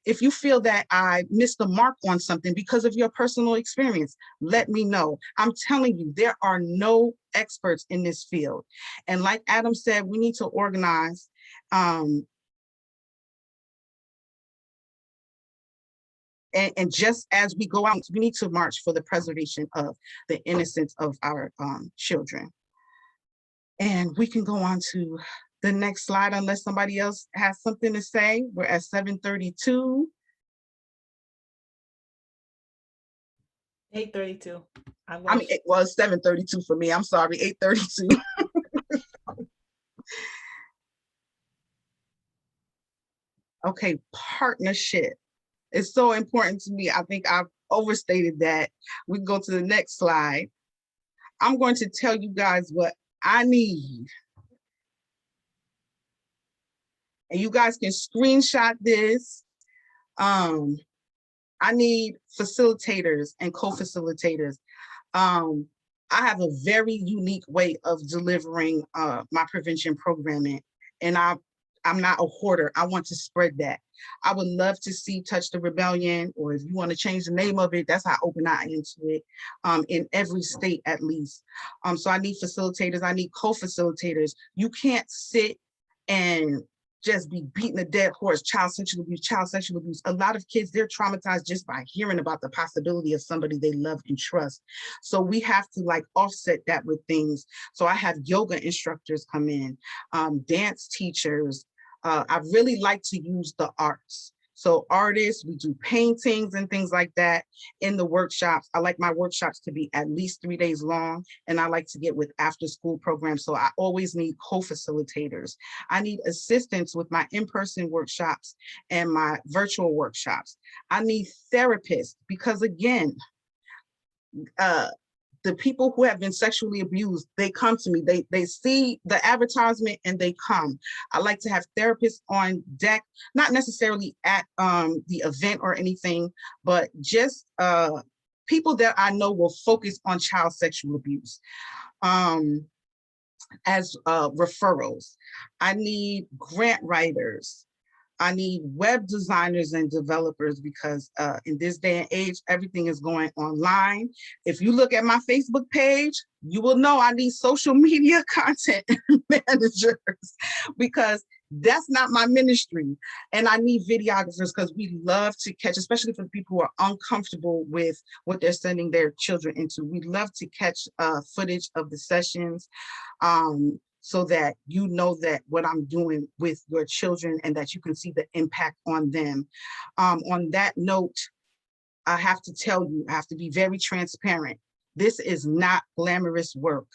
S2: If you feel that I missed the mark on something because of your personal experience, let me know. I'm telling you, there are no experts in this field. And like Adam said, we need to organize. And just as we go out, we need to march for the preservation of the innocence of our children. And we can go on to the next slide unless somebody else has something to say. We're at 7:32.
S1: 8:32.
S2: I mean, it was 7:32 for me. I'm sorry, 8:32. Okay, partnership. It's so important to me. I think I've overstated that. We can go to the next slide. I'm going to tell you guys what I need. And you guys can screenshot this. I need facilitators and co-facilitators. I have a very unique way of delivering my prevention programming, and I'm not a hoarder. I want to spread that. I would love to see Touch the Rebellion, or if you want to change the name of it, that's how open I am to it, in every state at least. So I need facilitators, I need co-facilitators. You can't sit and just be beating a dead horse, child sexual abuse, child sexual abuse. A lot of kids, they're traumatized just by hearing about the possibility of somebody they love and trust. So we have to like offset that with things. So I have yoga instructors come in, dance teachers. I really like to use the arts. So artists, we do paintings and things like that in the workshops. I like my workshops to be at least 3 days long, and I like to get with after school programs. So I always need co-facilitators. I need assistance with my in-person workshops and my virtual workshops. I need therapists because, again, the people who have been sexually abused, they come to me. They see the advertisement and they come. I like to have therapists on deck, not necessarily at the event or anything, but just people that I know will focus on child sexual abuse as referrals. I need grant writers. I need web designers and developers because in this day and age, everything is going online. If you look at my Facebook page, you will know I need social media content managers because that's not my ministry. And I need videographers because we love to catch, especially for the people who are uncomfortable with what they're sending their children into. We love to catch footage of the sessions. So that you know that what I'm doing with your children and that you can see the impact on them. On that note, I have to tell you, I have to be very transparent. This is not glamorous work.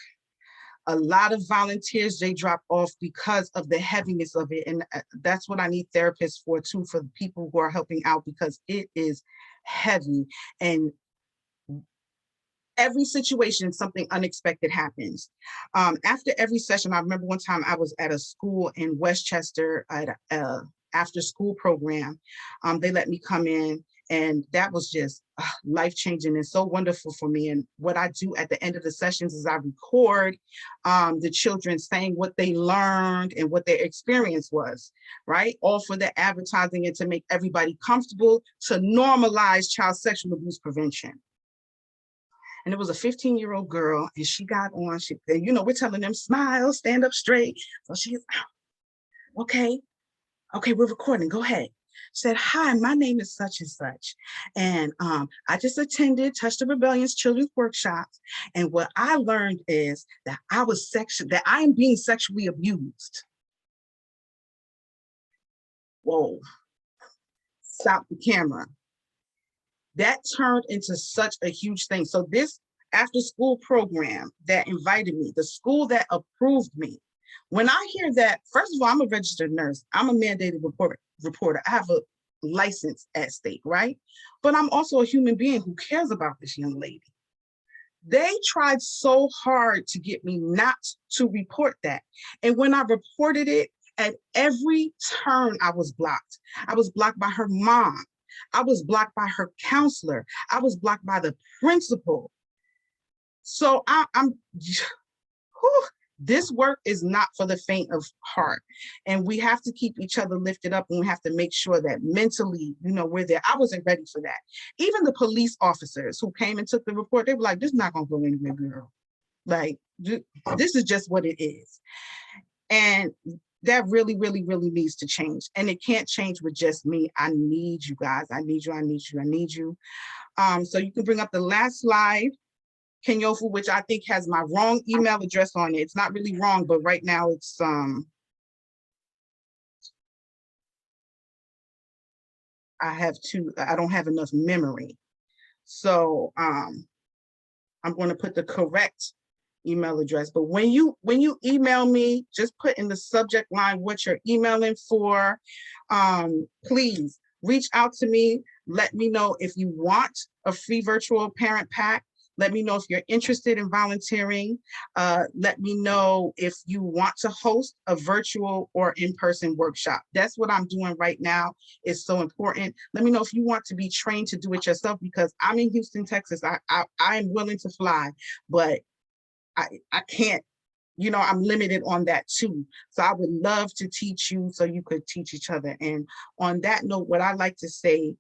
S2: A lot of volunteers, they drop off because of the heaviness of it. And that's what I need therapists for too, for the people who are helping out, because it is heavy. And every situation, something unexpected happens. After every session, I remember one time I was at a school in Westchester at a after school program. They let me come in, and that was just life-changing and so wonderful for me. And what I do at the end of the sessions is I record the children saying what they learned and what their experience was, right? All for the advertising and to make everybody comfortable to normalize child sexual abuse prevention. And it was a 15-year-old girl, and she got on, you know, we're telling them, smile, stand up straight. So she's, okay, we're recording, go ahead. She said, hi, my name is such and such. And I just attended Touch the Rebellion's children's workshops. And what I learned is that I am being sexually abused. Whoa, stop the camera. That turned into such a huge thing. So this after school program that invited me, the school that approved me, when I hear that, first of all, I'm a registered nurse. I'm a mandated reporter. I have a license at stake, right? But I'm also a human being who cares about this young lady. They tried so hard to get me not to report that. And when I reported it, at every turn, I was blocked. I was blocked by her mom. I was blocked by her counselor. I was blocked by the principal. So this work is not for the faint of heart. And we have to keep each other lifted up, and we have to make sure that mentally, you know, we're there. I wasn't ready for that. Even the police officers who came and took the report, they were like, this is not gonna go anywhere, girl. Like, this is just what it is. And that really, really, really needs to change. And it can't change with just me. I need you guys. I need you, I need you, I need you. So you can bring up the last slide, Kenyofu, which I think has my wrong email address on it. It's not really wrong, but right now it's, I don't have enough memory. So I'm going to put the correct email address. But when you email me, just put in the subject line what you're emailing for. Please reach out to me. Let me know if you want a free virtual parent pack. Let me know if you're interested in volunteering. Let me know if you want to host a virtual or in-person workshop. That's what I'm doing right now. It's so important. Let me know if you want to be trained to do it yourself, because I'm in Houston, Texas. I am willing to fly, but I can't, you know, I'm limited on that too. So I would love to teach you so you could teach each other. And on that note, what I like to say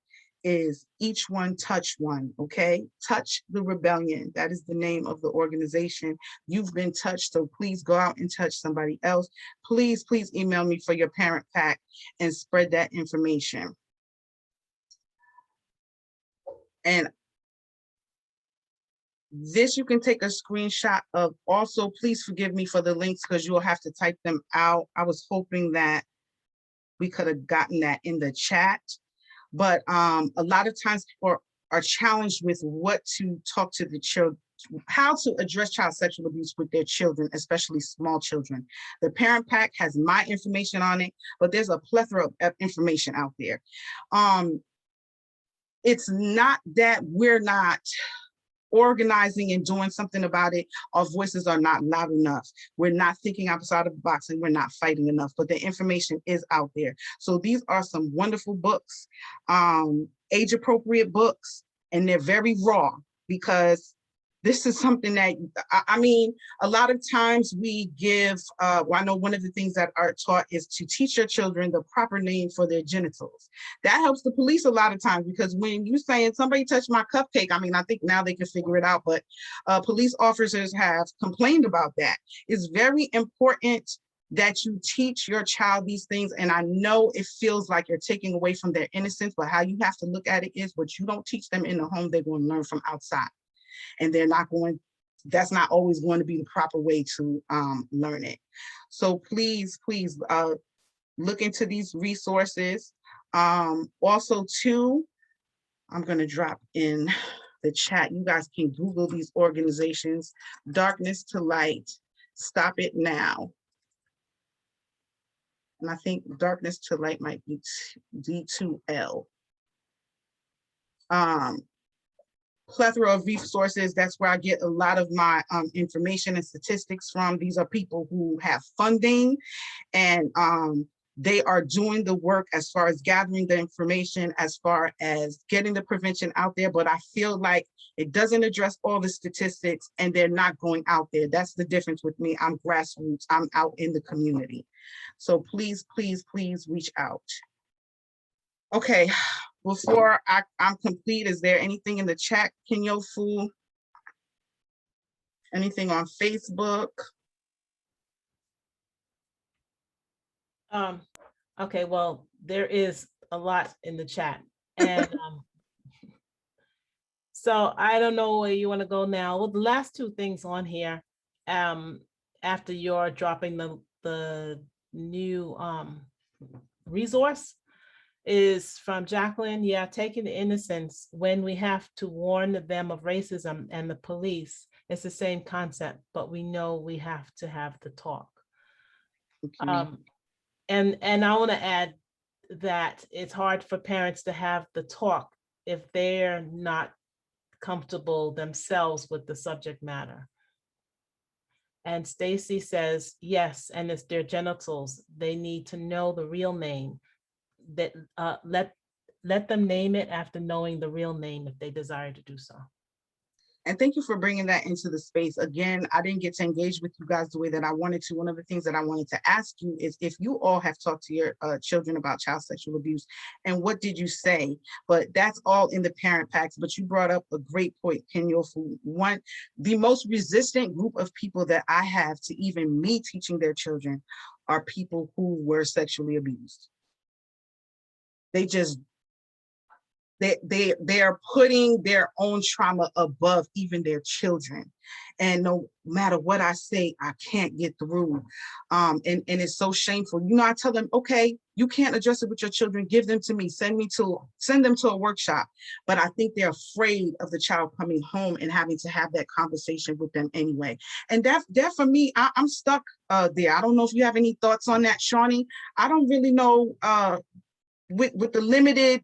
S2: is each one touch one, okay? Touch the Rebellion. That is the name of the organization. You've been touched, so please go out and touch somebody else. Please, please email me for your parent pack and spread that information. And this you can take a screenshot of. Also, please forgive me for the links because you'll have to type them out. I was hoping that we could have gotten that in the chat. But a lot of times people are challenged with what to talk to the children, how to address child sexual abuse with their children, especially small children. The parent pack has my information on it, but there's a plethora of information out there. It's not that we're not organizing and doing something about it, our voices are not loud enough. We're not thinking outside of the box and we're not fighting enough, but the information is out there. So these are some wonderful books, age appropriate books, and they're very raw because this is something that, I mean, a lot of times we give, well, I know one of the things that are taught is to teach your children the proper name for their genitals. That helps the police a lot of times, because when you saying somebody touched my cupcake, I mean, I think now they can figure it out, but police officers have complained about that. It's very important that you teach your child these things. And I know it feels like you're taking away from their innocence, but how you have to look at it is what you don't teach them in the home, they're going to learn from outside. And they're not going, that's not always going to be the proper way to learn it. So please, please look into these resources. Also too, I'm gonna drop in the chat. You guys can Google these organizations, Darkness to Light, Stop It Now. And I think Darkness to Light might be D2L. Plethora of resources. That's where I get a lot of my information and statistics from. These are people who have funding, and they are doing the work as far as gathering the information, as far as getting the prevention out there. But I feel like it doesn't address all the statistics and they're not going out there. That's the difference with me. I'm grassroots, I'm out in the community. So please, please, please reach out. Okay. Before I'm complete, is there anything in the chat, Kenyofu? Anything on Facebook?
S1: Okay, well, there is a lot in the chat. And so I don't know where you want to go now. Well, the last two things on here, after you're dropping the new resource, is from Jacqueline. Yeah, taking the innocence when we have to warn them of racism and the police. It's the same concept, but we know we have to have the talk.
S2: Okay.
S1: And I want to add that it's hard for parents to have the talk if they're not comfortable themselves with the subject matter. And Stacy says, yes, and it's their genitals. They need to know the real name. That let them name it after knowing the real name if they desire to do so.
S2: And thank you for bringing that into the space. Again, I didn't get to engage with you guys the way that I wanted to. One of the things that I wanted to ask you is if you all have talked to your children about child sexual abuse, and what did you say? But that's all in the parent packs. But you brought up a great point, Kenyofu. One, the most resistant group of people that I have to even me teaching their children are people who were sexually abused. They just, they're putting their own trauma above even their children. And no matter what I say, I can't get through. And it's so shameful. You know, I tell them, okay, you can't address it with your children, give them to me, send them to a workshop. But I think they're afraid of the child coming home and having to have that conversation with them anyway. And that for me, I'm stuck there. I don't know if you have any thoughts on that, Shawnee. I don't really know, with the limited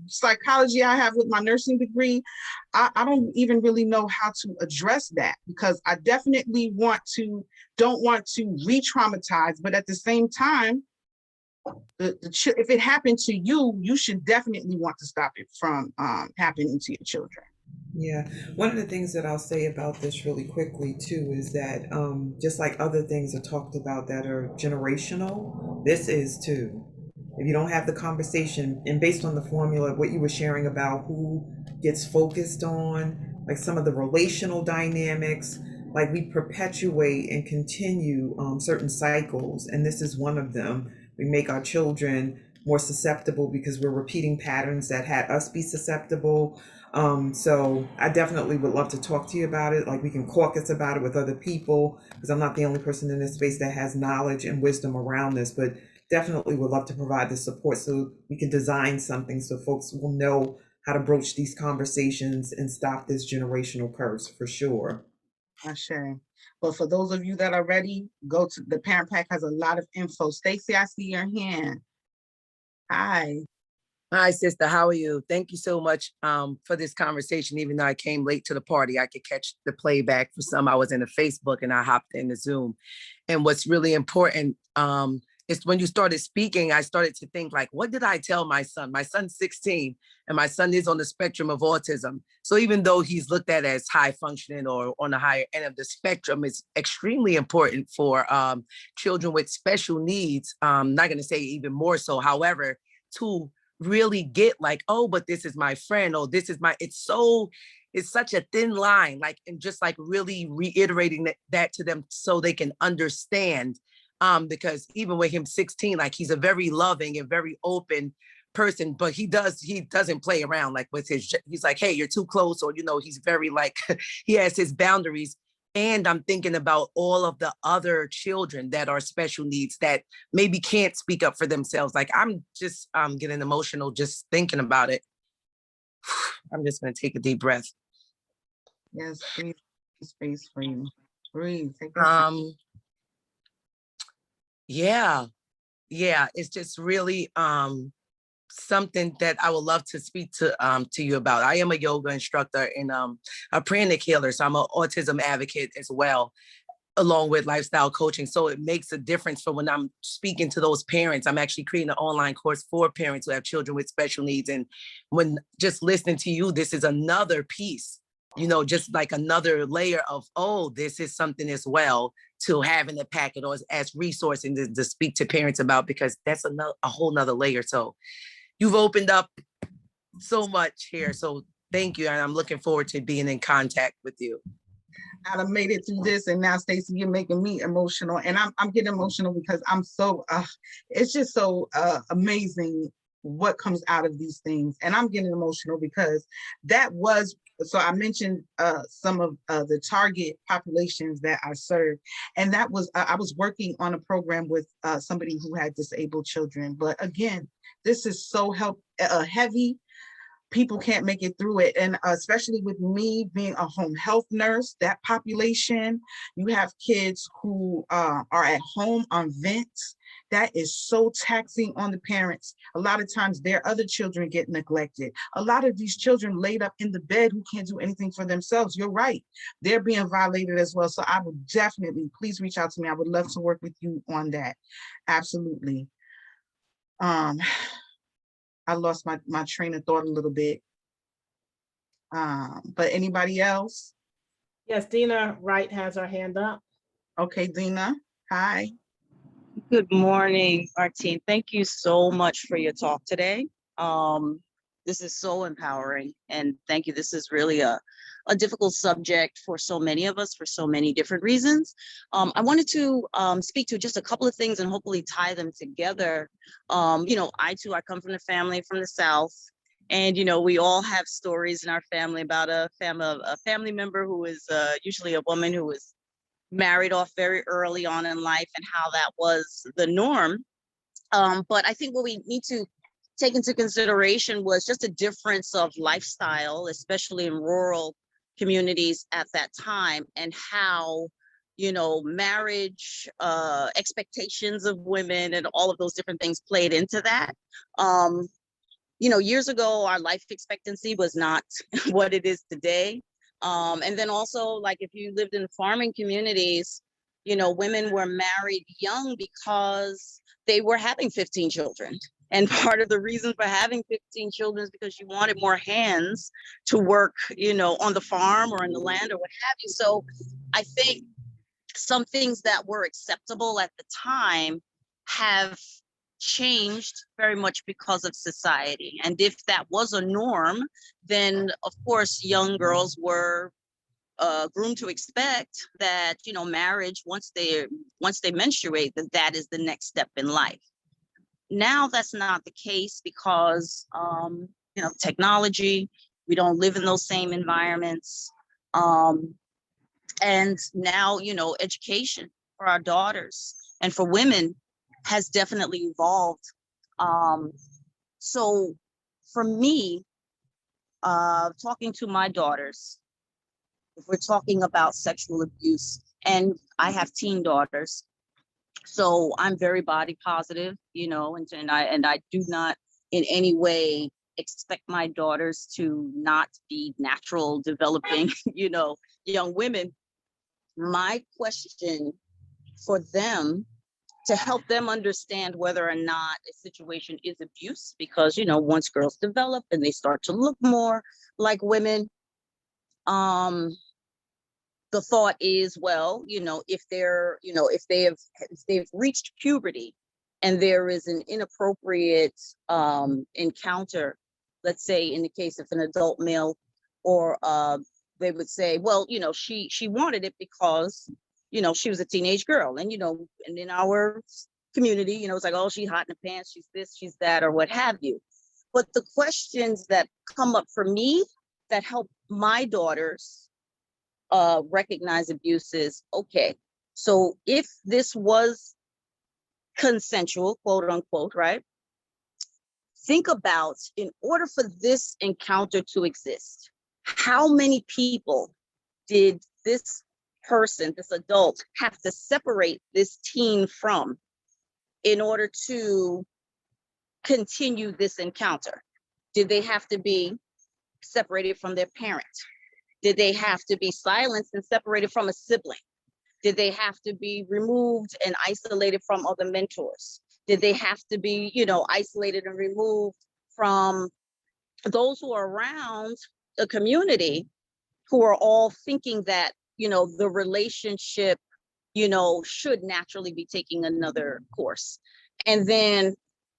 S2: psychology I have with my nursing degree, I don't even really know how to address that, because I definitely don't want to re-traumatize, but at the same time, if it happened to you, you should definitely want to stop it from happening to your children.
S6: Yeah, one of the things that I'll say about this really quickly too is that just like other things are talked about that are generational, this is too. If you don't have the conversation, and based on the formula, what you were sharing about who gets focused on, like some of the relational dynamics, like we perpetuate and continue certain cycles, and this is one of them. We make our children more susceptible because we're repeating patterns that had us be susceptible. So I definitely would love to talk to you about it. Like we can caucus about it with other people, because I'm not the only person in this space that has knowledge and wisdom around this, but definitely would love to provide the support so we can design something so folks will know how to broach these conversations and stop this generational curse for sure.
S2: Sure. But for those of you that are ready, go to the parent pack, has a lot of info. Stacy, I see your hand. Hi.
S14: Hi, sister. How are you? Thank you so much for this conversation. Even though I came late to the party, I could catch the playback for some. I was in the Facebook and I hopped in the Zoom. And what's really important is when you started speaking, I started to think like, what did I tell my son? My son's 16 and my son is on the spectrum of autism. So even though he's looked at as high functioning or on the higher end of the spectrum, it's extremely important for children with special needs. Not going to say even more so, however, to really get like, oh, but this is my friend, or this is my, it's such a thin line, like, and just like really reiterating that to them so they can understand. Because even with him 16, like he's a very loving and very open person, but he doesn't play around like with he's like, hey, you're too close, or, he's very like, he has his boundaries. And I'm thinking about all of the other children that are special needs that maybe can't speak up for themselves. Like I'm just getting emotional just thinking about it. I'm just gonna take a deep breath.
S2: Yes, breathe space for you. Breathe. Take
S14: Yeah, it's just really something that I would love to speak to you about. I am a yoga instructor and a pranic healer, so I'm an autism advocate as well, along with lifestyle coaching. So it makes a difference for when I'm speaking to those parents. I'm actually creating an online course for parents who have children with special needs. And when just listening to you, this is another piece, just like another layer of, oh, this is something as well to have in the packet or as resourcing to speak to parents about, because that's a whole nother layer. So you've opened up so much here. So thank you. And I'm looking forward to being in contact with you.
S2: I made it through this, and now Stacey, you're making me emotional, and I'm getting emotional because I'm so it's just so amazing what comes out of these things, and I'm getting emotional because that was, so I mentioned some of the target populations that I serve, and that was I was working on a program with somebody who had disabled children, but again, this is so heavy. People can't make it through it. And especially with me being a home health nurse, that population, you have kids who are at home on vents. That is so taxing on the parents. A lot of times their other children get neglected. A lot of these children laid up in the bed who can't do anything for themselves. You're right. They're being violated as well. So I would definitely, please reach out to me. I would love to work with you on that. Absolutely. I lost my train of thought a little bit. But anybody else?
S1: Yes, Dina Wright has her hand up.
S2: Okay, Dina, hi.
S15: Good morning, Martine. Thank you so much for your talk today. This is so empowering, and thank you. This is really a difficult subject for so many of us for so many different reasons. I wanted to speak to just a couple of things and hopefully tie them together. I come from the South, and we all have stories in our family about a family member who is usually a woman who was married off very early on in life and how that was the norm. But I think what we need to take into consideration was just a difference of lifestyle, especially in rural communities at that time, and how, marriage, expectations of women and all of those different things played into that. Years ago, our life expectancy was not what it is today. And then also, like if you lived in farming communities, women were married young because they were having 15 children. And part of the reason for having 15 children is because you wanted more hands to work, on the farm or in the land or what have you. So I think some things that were acceptable at the time have changed very much because of society. And if that was a norm, then of course young girls were groomed to expect that marriage, once they menstruate, that is the next step in life. Now that's not the case because technology, we don't live in those same environments, and now education for our daughters and for women has definitely evolved. So for me, talking to my daughters, if we're talking about sexual abuse, and I have teen daughters, so I'm very body positive, and I do not in any way expect my daughters to not be natural developing, young women. My question for them, to help them understand whether or not a situation is abuse, because, once girls develop and they start to look more like women, the thought is, well, if they've reached puberty and there is an inappropriate encounter, let's say in the case of an adult male, or they would say, well, she wanted it because, she was a teenage girl, and and in our community, it's like, oh, she's hot in the pants, she's this, she's that, or what have you. But the questions that come up for me that help my daughters recognize abuse is, okay, so if this was consensual, quote unquote, right? Think about, in order for this encounter to exist, how many people did this person, this adult, have to separate this teen from in order to continue this encounter? Did they have to be separated from their parent? Did they have to be silenced and separated from a sibling? Did they have to be removed and isolated from other mentors? Did they have to be, isolated and removed from those who are around the community, who are all thinking that, the relationship, should naturally be taking another course? And then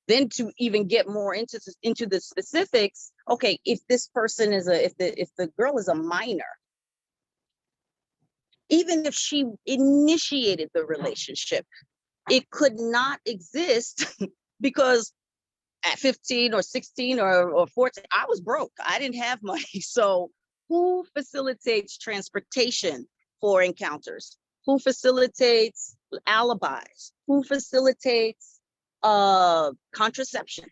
S15: to even get more into the specifics, okay, if this person is if the girl is a minor, even if she initiated the relationship, it could not exist because at 15 or 16 or 14, I was broke. I didn't have money. So who facilitates transportation for encounters? Who facilitates alibis? Who facilitates contraception?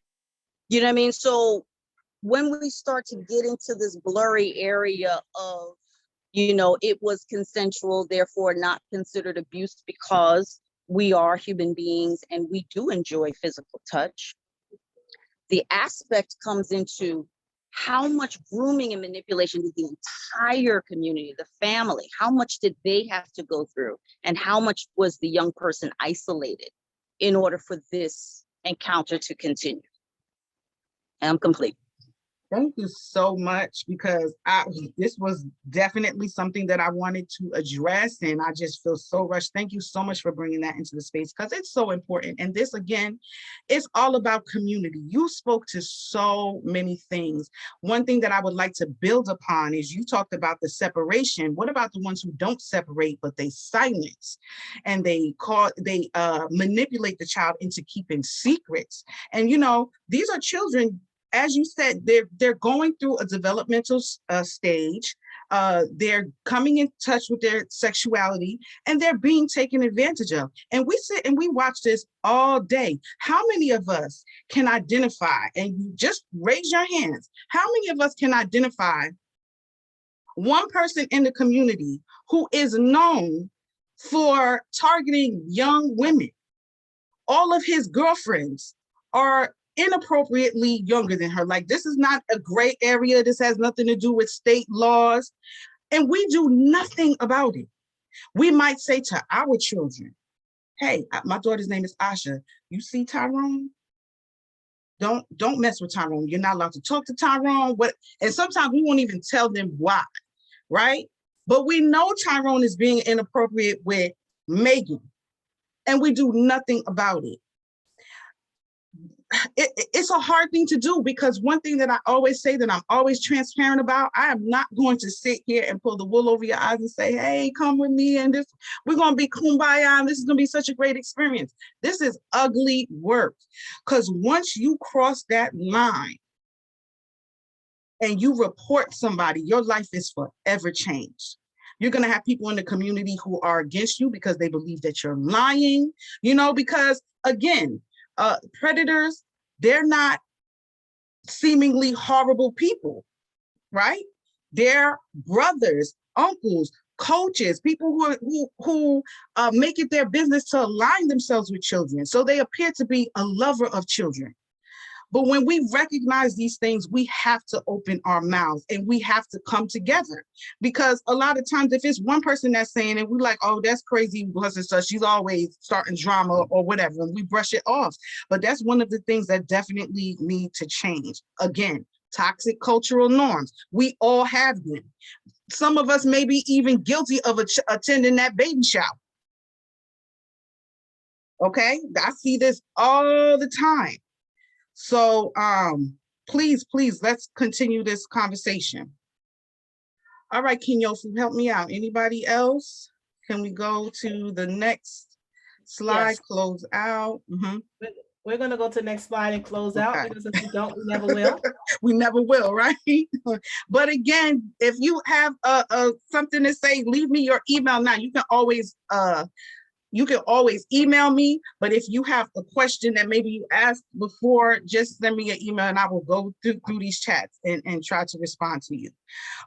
S15: You know what I mean? So when we start to get into this blurry area of, it was consensual, therefore not considered abuse because we are human beings and we do enjoy physical touch, the aspect comes into how much grooming and manipulation did the entire community, the family, how much did they have to go through? And how much was the young person isolated in order for this encounter to continue? And I'm complete.
S2: Thank you so much, because this was definitely something that I wanted to address, and I just feel so rushed. Thank you so much for bringing that into the space, because it's so important. And this, again, is all about community. You spoke to so many things. One thing that I would like to build upon is you talked about the separation. What about the ones who don't separate, but they silence and they manipulate the child into keeping secrets? And, these are children. As you said, they're going through a developmental stage. They're coming in touch with their sexuality, and they're being taken advantage of. And we sit and we watch this all day. How many of us can identify, and you just raise your hands, how many of us can identify one person in the community who is known for targeting young women? All of his girlfriends are inappropriately younger than her. Like, this is not a gray area. This has nothing to do with state laws. And we do nothing about it. We might say to our children, hey, my daughter's name is Asha. You see Tyrone? Don't mess with Tyrone. You're not allowed to talk to Tyrone. And sometimes we won't even tell them why, right? But we know Tyrone is being inappropriate with Megan, and we do nothing about it. It's a hard thing to do, because one thing that I always say that I'm always transparent about, I am not going to sit here and pull the wool over your eyes and say, hey, come with me and we're going to be kumbaya and this is going to be such a great experience. This is ugly work, because once you cross that line and you report somebody, your life is forever changed. You're going to have people in the community who are against you because they believe that you're lying, because again, predators, they're not seemingly horrible people, right? They're brothers, uncles, coaches, people who make it their business to align themselves with children. So they appear to be a lover of children. But when we recognize these things, we have to open our mouths and we have to come together, because a lot of times if it's one person that's saying it, we're like, oh, that's crazy because and such. She's always starting drama or whatever, and we brush it off. But that's one of the things that definitely need to change. Again, toxic cultural norms. We all have them. Some of us may be even guilty of attending that baby shower. Okay, I see this all the time. So please, let's continue this conversation. All right, Kinyofu, help me out. Anybody else? Can we go to the next slide,
S1: Yes.
S2: close out?
S1: We're gonna go to the next slide and close out, because if we don't, we never will.
S2: We never will, right? But again, if you have something to say, leave me your email now. You can always email me, but if you have a question that maybe you asked before, just send me an email and I will go through these chats and try to respond to you.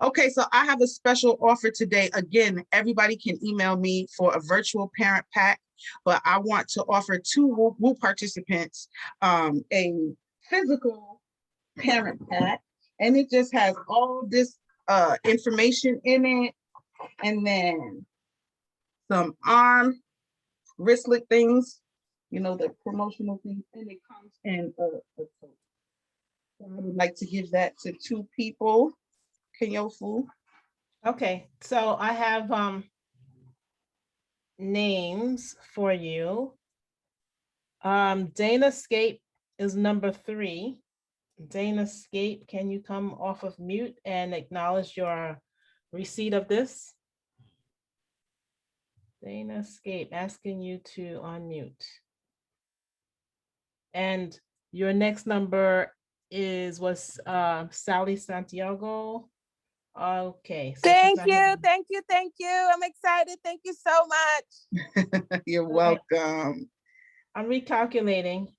S2: Okay, so I have a special offer today. Again, everybody can email me for a virtual parent pack, but I want to offer 2 WOO participants a physical parent pack, and it just has all this information in it, and then some arm wristlet things, you know, the promotional things, and it comes in a tote. So I would like to give that to 2 people. Kinyofu.
S1: Okay, so I have names for you. Dana Scape is number 3. Dana Scape, can you come off of mute and acknowledge your receipt of this? Dana Scape, asking you to unmute. And your next number was Sally Santiago. Okay. So
S9: Thank you. I'm excited. Thank you so much.
S2: You're welcome.
S1: I'm recalculating.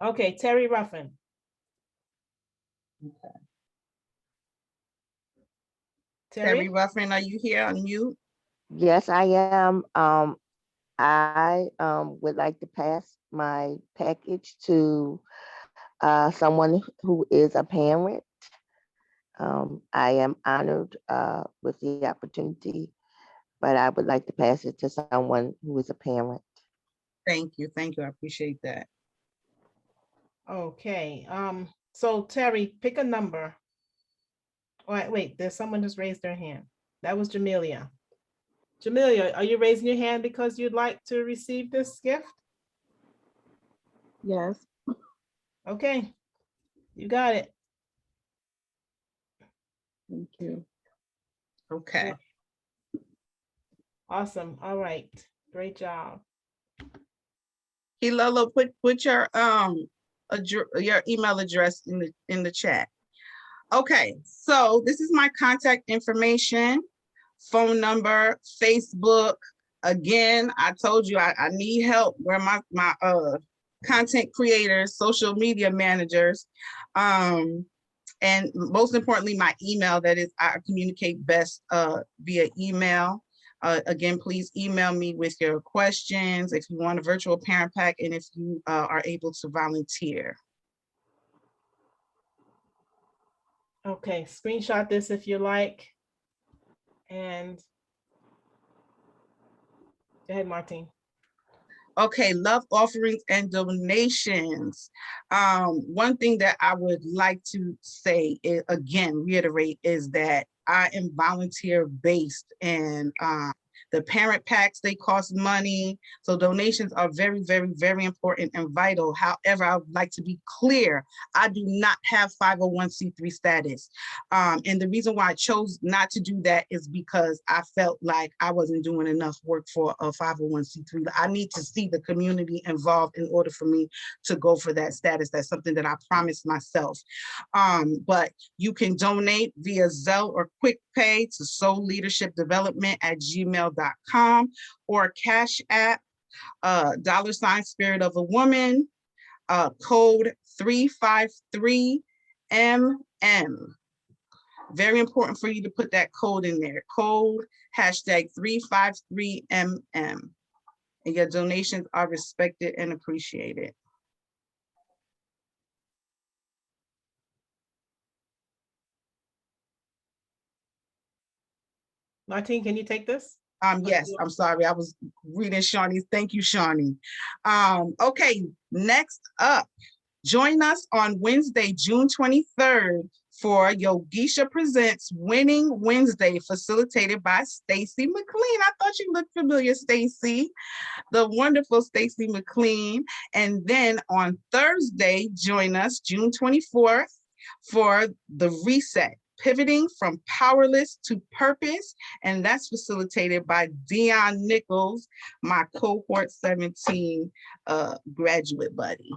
S1: Okay, Terry Ruffin.
S2: Okay.
S1: Terry
S2: Ruffin, are you here on mute?
S16: Yes, I am. I would like to pass my package to someone who is a parent. I am honored with the opportunity, but I would like to pass it to someone who is a parent.
S2: Thank you. I appreciate that.
S1: Okay. So Terry, pick a number. Wait, there's someone just raised their hand. That was Jamelia. Jamelia, are you raising your hand because you'd like to receive this gift?
S9: Yes.
S1: Okay, you got it.
S2: Thank you. Okay.
S1: Awesome. All right. Great job.
S2: Hilolo, put your email address in the chat. Okay, so this is my contact information, phone number, Facebook. Again, I told you I need help where my content creators, social media managers, and most importantly, my email. That is, I communicate best via email. Again, please email me with your questions if you want a virtual parent pack and if you are able to volunteer.
S1: Okay, screenshot this if you like. And go ahead, Martine.
S2: Okay, love offerings and donations. One thing that I would like to say, again, reiterate, is that I am volunteer based, and the parent packs, they cost money. So donations are very, very, very important and vital. However, I would like to be clear, I do not have 501c3 status. And the reason why I chose not to do that is because I felt like I wasn't doing enough work for a 501c3. I need to see the community involved in order for me to go for that status. That's something that I promised myself. But you can donate via Zelle or QuickPay to soulleadershipdevelopment@gmail.com or Cash App, $ Spirit of a Woman, code 353MM. Very important for you to put that code in there. Code #353MM. And your donations are respected and appreciated.
S1: Martine, can you take this?
S2: Yes, I'm sorry. I was reading Shawnee's. Thank you, Shawnee. Okay, next up, join us on Wednesday, June 23rd for Yogisha Presents Winning Wednesday, facilitated by Stacy McLean. I thought you looked familiar, Stacy, the wonderful Stacy McLean. And then on Thursday, join us June 24th for the Reset, Pivoting from Powerless to Purpose. And that's facilitated by Dion Nichols, my cohort 17 graduate buddy.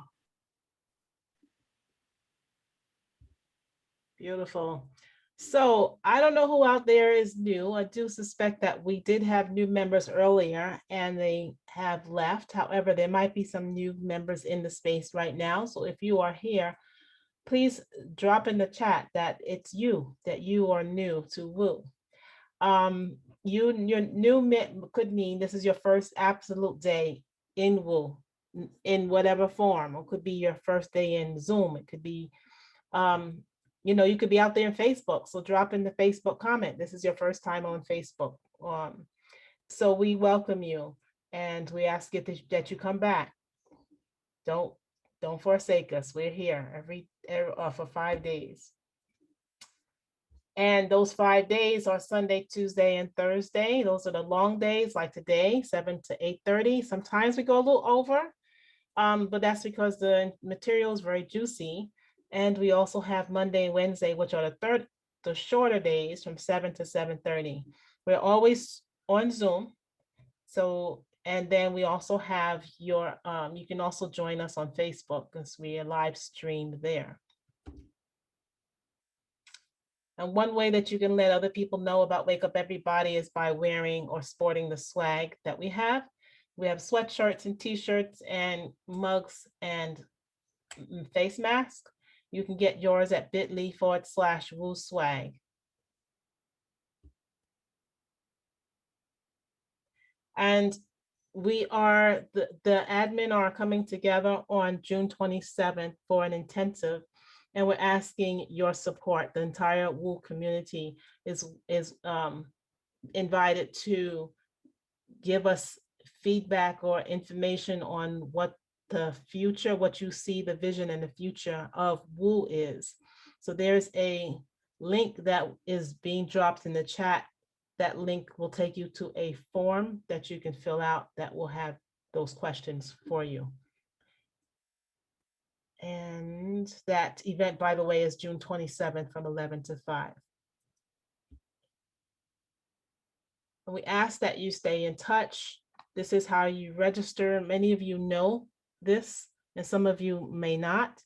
S1: Beautiful. So I don't know who out there is new. I do suspect that we did have new members earlier and they have left. However, there might be some new members in the space right now. So if you are here, please drop in the chat that it's you, that you are new to WOO. Your new could mean this is your first absolute day in WOO in whatever form, or could be your first day in Zoom. It could be, you could be out there in Facebook. So drop in the Facebook comment. This is your first time on Facebook. So we welcome you and we ask that you come back. Don't forsake us. We're here for 5 days. And those 5 days are Sunday, Tuesday, and Thursday. Those are the long days like today, 7 to 8:30. Sometimes we go a little over, but that's because the material is very juicy. And we also have Monday and Wednesday, which are the shorter days from 7 to 7:30. We're always on Zoom. So, and then we also have you can also join us on Facebook because we are live streamed there. And one way that you can let other people know about Wake Up Everybody is by wearing or sporting the swag that we have. We have sweatshirts and t-shirts and mugs and face masks. You can get yours at bit.ly/WOO swag. And we are, the admin are coming together on June 27th for an intensive, and we're asking your support. The entire WOO community is invited to give us feedback or information on what the future, what you see the vision and the future of WOO is. So there's a link that is being dropped in the chat. That link will take you to a form that you can fill out that will have those questions for you. And that event, by the way, is June 27th from 11 to 5. And we ask that you stay in touch. This is how you register. Many of you know this, and some of you may not.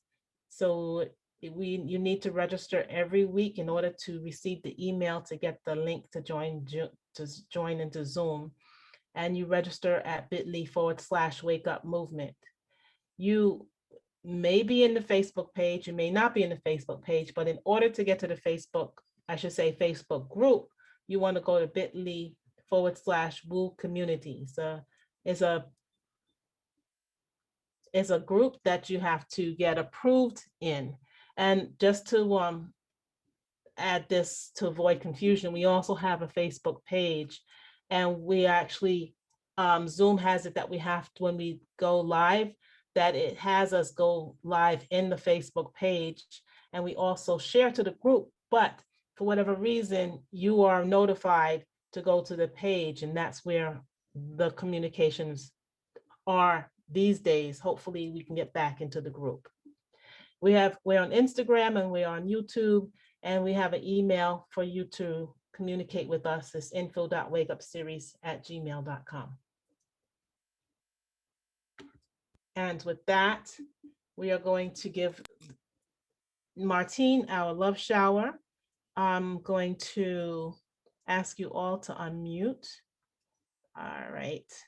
S1: So you need to register every week in order to receive the email to get the link to join into Zoom. And you register at bit.ly/wake up movement. You may be in the Facebook page, you may not be in the Facebook page, but in order to get to the Facebook, I should say Facebook group, you want to go to bit.ly/WOO community. So it's a group that you have to get approved in. And just to add this to avoid confusion, we also have a Facebook page, and we actually, Zoom has it that we have to, when we go live, that it has us go live in the Facebook page, and we also share to the group, but for whatever reason, you are notified to go to the page, and that's where the communications are these days. Hopefully we can get back into the group. We're on Instagram and we're on YouTube, and we have an email for you to communicate with us. It's info.wakeupseries@gmail.com. And with that, we are going to give Martine our love shower. I'm going to ask you all to unmute. All right.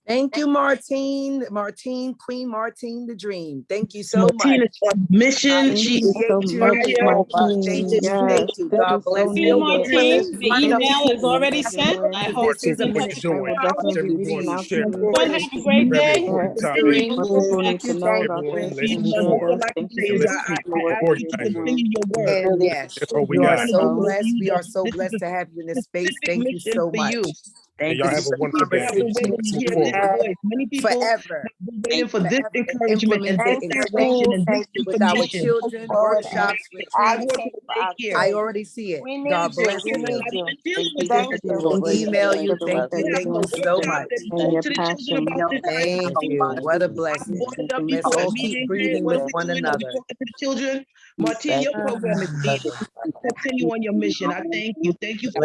S14: Thank you, Martine. Martine, Queen Martine, the dream. Thank you so much.
S17: Martine is on a mission. She is
S14: Appreciate
S17: on
S14: you.
S17: fire.
S14: Thank you. Thank you. God bless
S13: Thank you,
S14: you.
S13: Martine. The email is already
S14: Thank you,
S13: sent. I
S14: because
S13: hope
S14: this
S13: you
S14: is a
S13: can
S3: What
S13: touch
S3: you
S13: the
S3: doing?
S13: crowd.
S3: Everyone, share the
S13: Everyone
S3: word.
S13: have a great
S3: Very
S13: day.
S3: important
S13: This
S3: topic.
S13: meeting will be
S14: Thank you. Thank you.
S3: Everyone, let's
S17: Martine,
S3: move
S17: all
S3: forward
S17: I can say
S3: and
S17: is
S3: let's keep
S17: I ask you to
S3: organizing.
S17: continue your work.
S14: And yes,
S3: That's all we
S14: you are
S3: got.
S14: so blessed. We are so
S17: This is
S14: blessed to have you in this space.
S17: specific
S14: Thank you
S17: mission
S14: so
S17: for you.
S14: much.
S3: And
S14: This
S3: y'all have
S14: is
S3: a
S14: a
S3: wonderful day.
S17: I've been
S14: conversation
S17: waiting
S14: we
S17: to
S14: need
S17: hear
S14: to
S17: this
S14: have
S17: voice. Many people
S14: forever.
S17: have been waiting for this
S14: Forever and
S17: encouragement and
S14: implement it
S17: this
S14: in
S17: direction
S14: schools,
S17: and this
S14: with our
S17: information.
S14: children, workshops,
S17: I
S14: retreats.
S17: work in a daycare.
S14: I already see it. God bless
S17: And
S14: you.
S17: I've been dealing with this for so long.
S14: Email you. Thank
S17: You
S14: you.
S17: have
S14: Thank
S17: a
S14: you so
S17: workshop
S14: much.
S17: that talk to the children about this type of
S14: Thank
S17: thing.
S14: you. What a
S17: I
S14: blessing.
S17: brought it up
S14: Let's
S17: before at
S14: all keep
S17: meetings. Hey,
S14: breathing
S17: what are
S14: with
S17: we
S14: one
S17: doing? Are we
S14: another.
S17: talking to the children? Martine, your program is needed. Continue on your mission. I thank you. Thank you for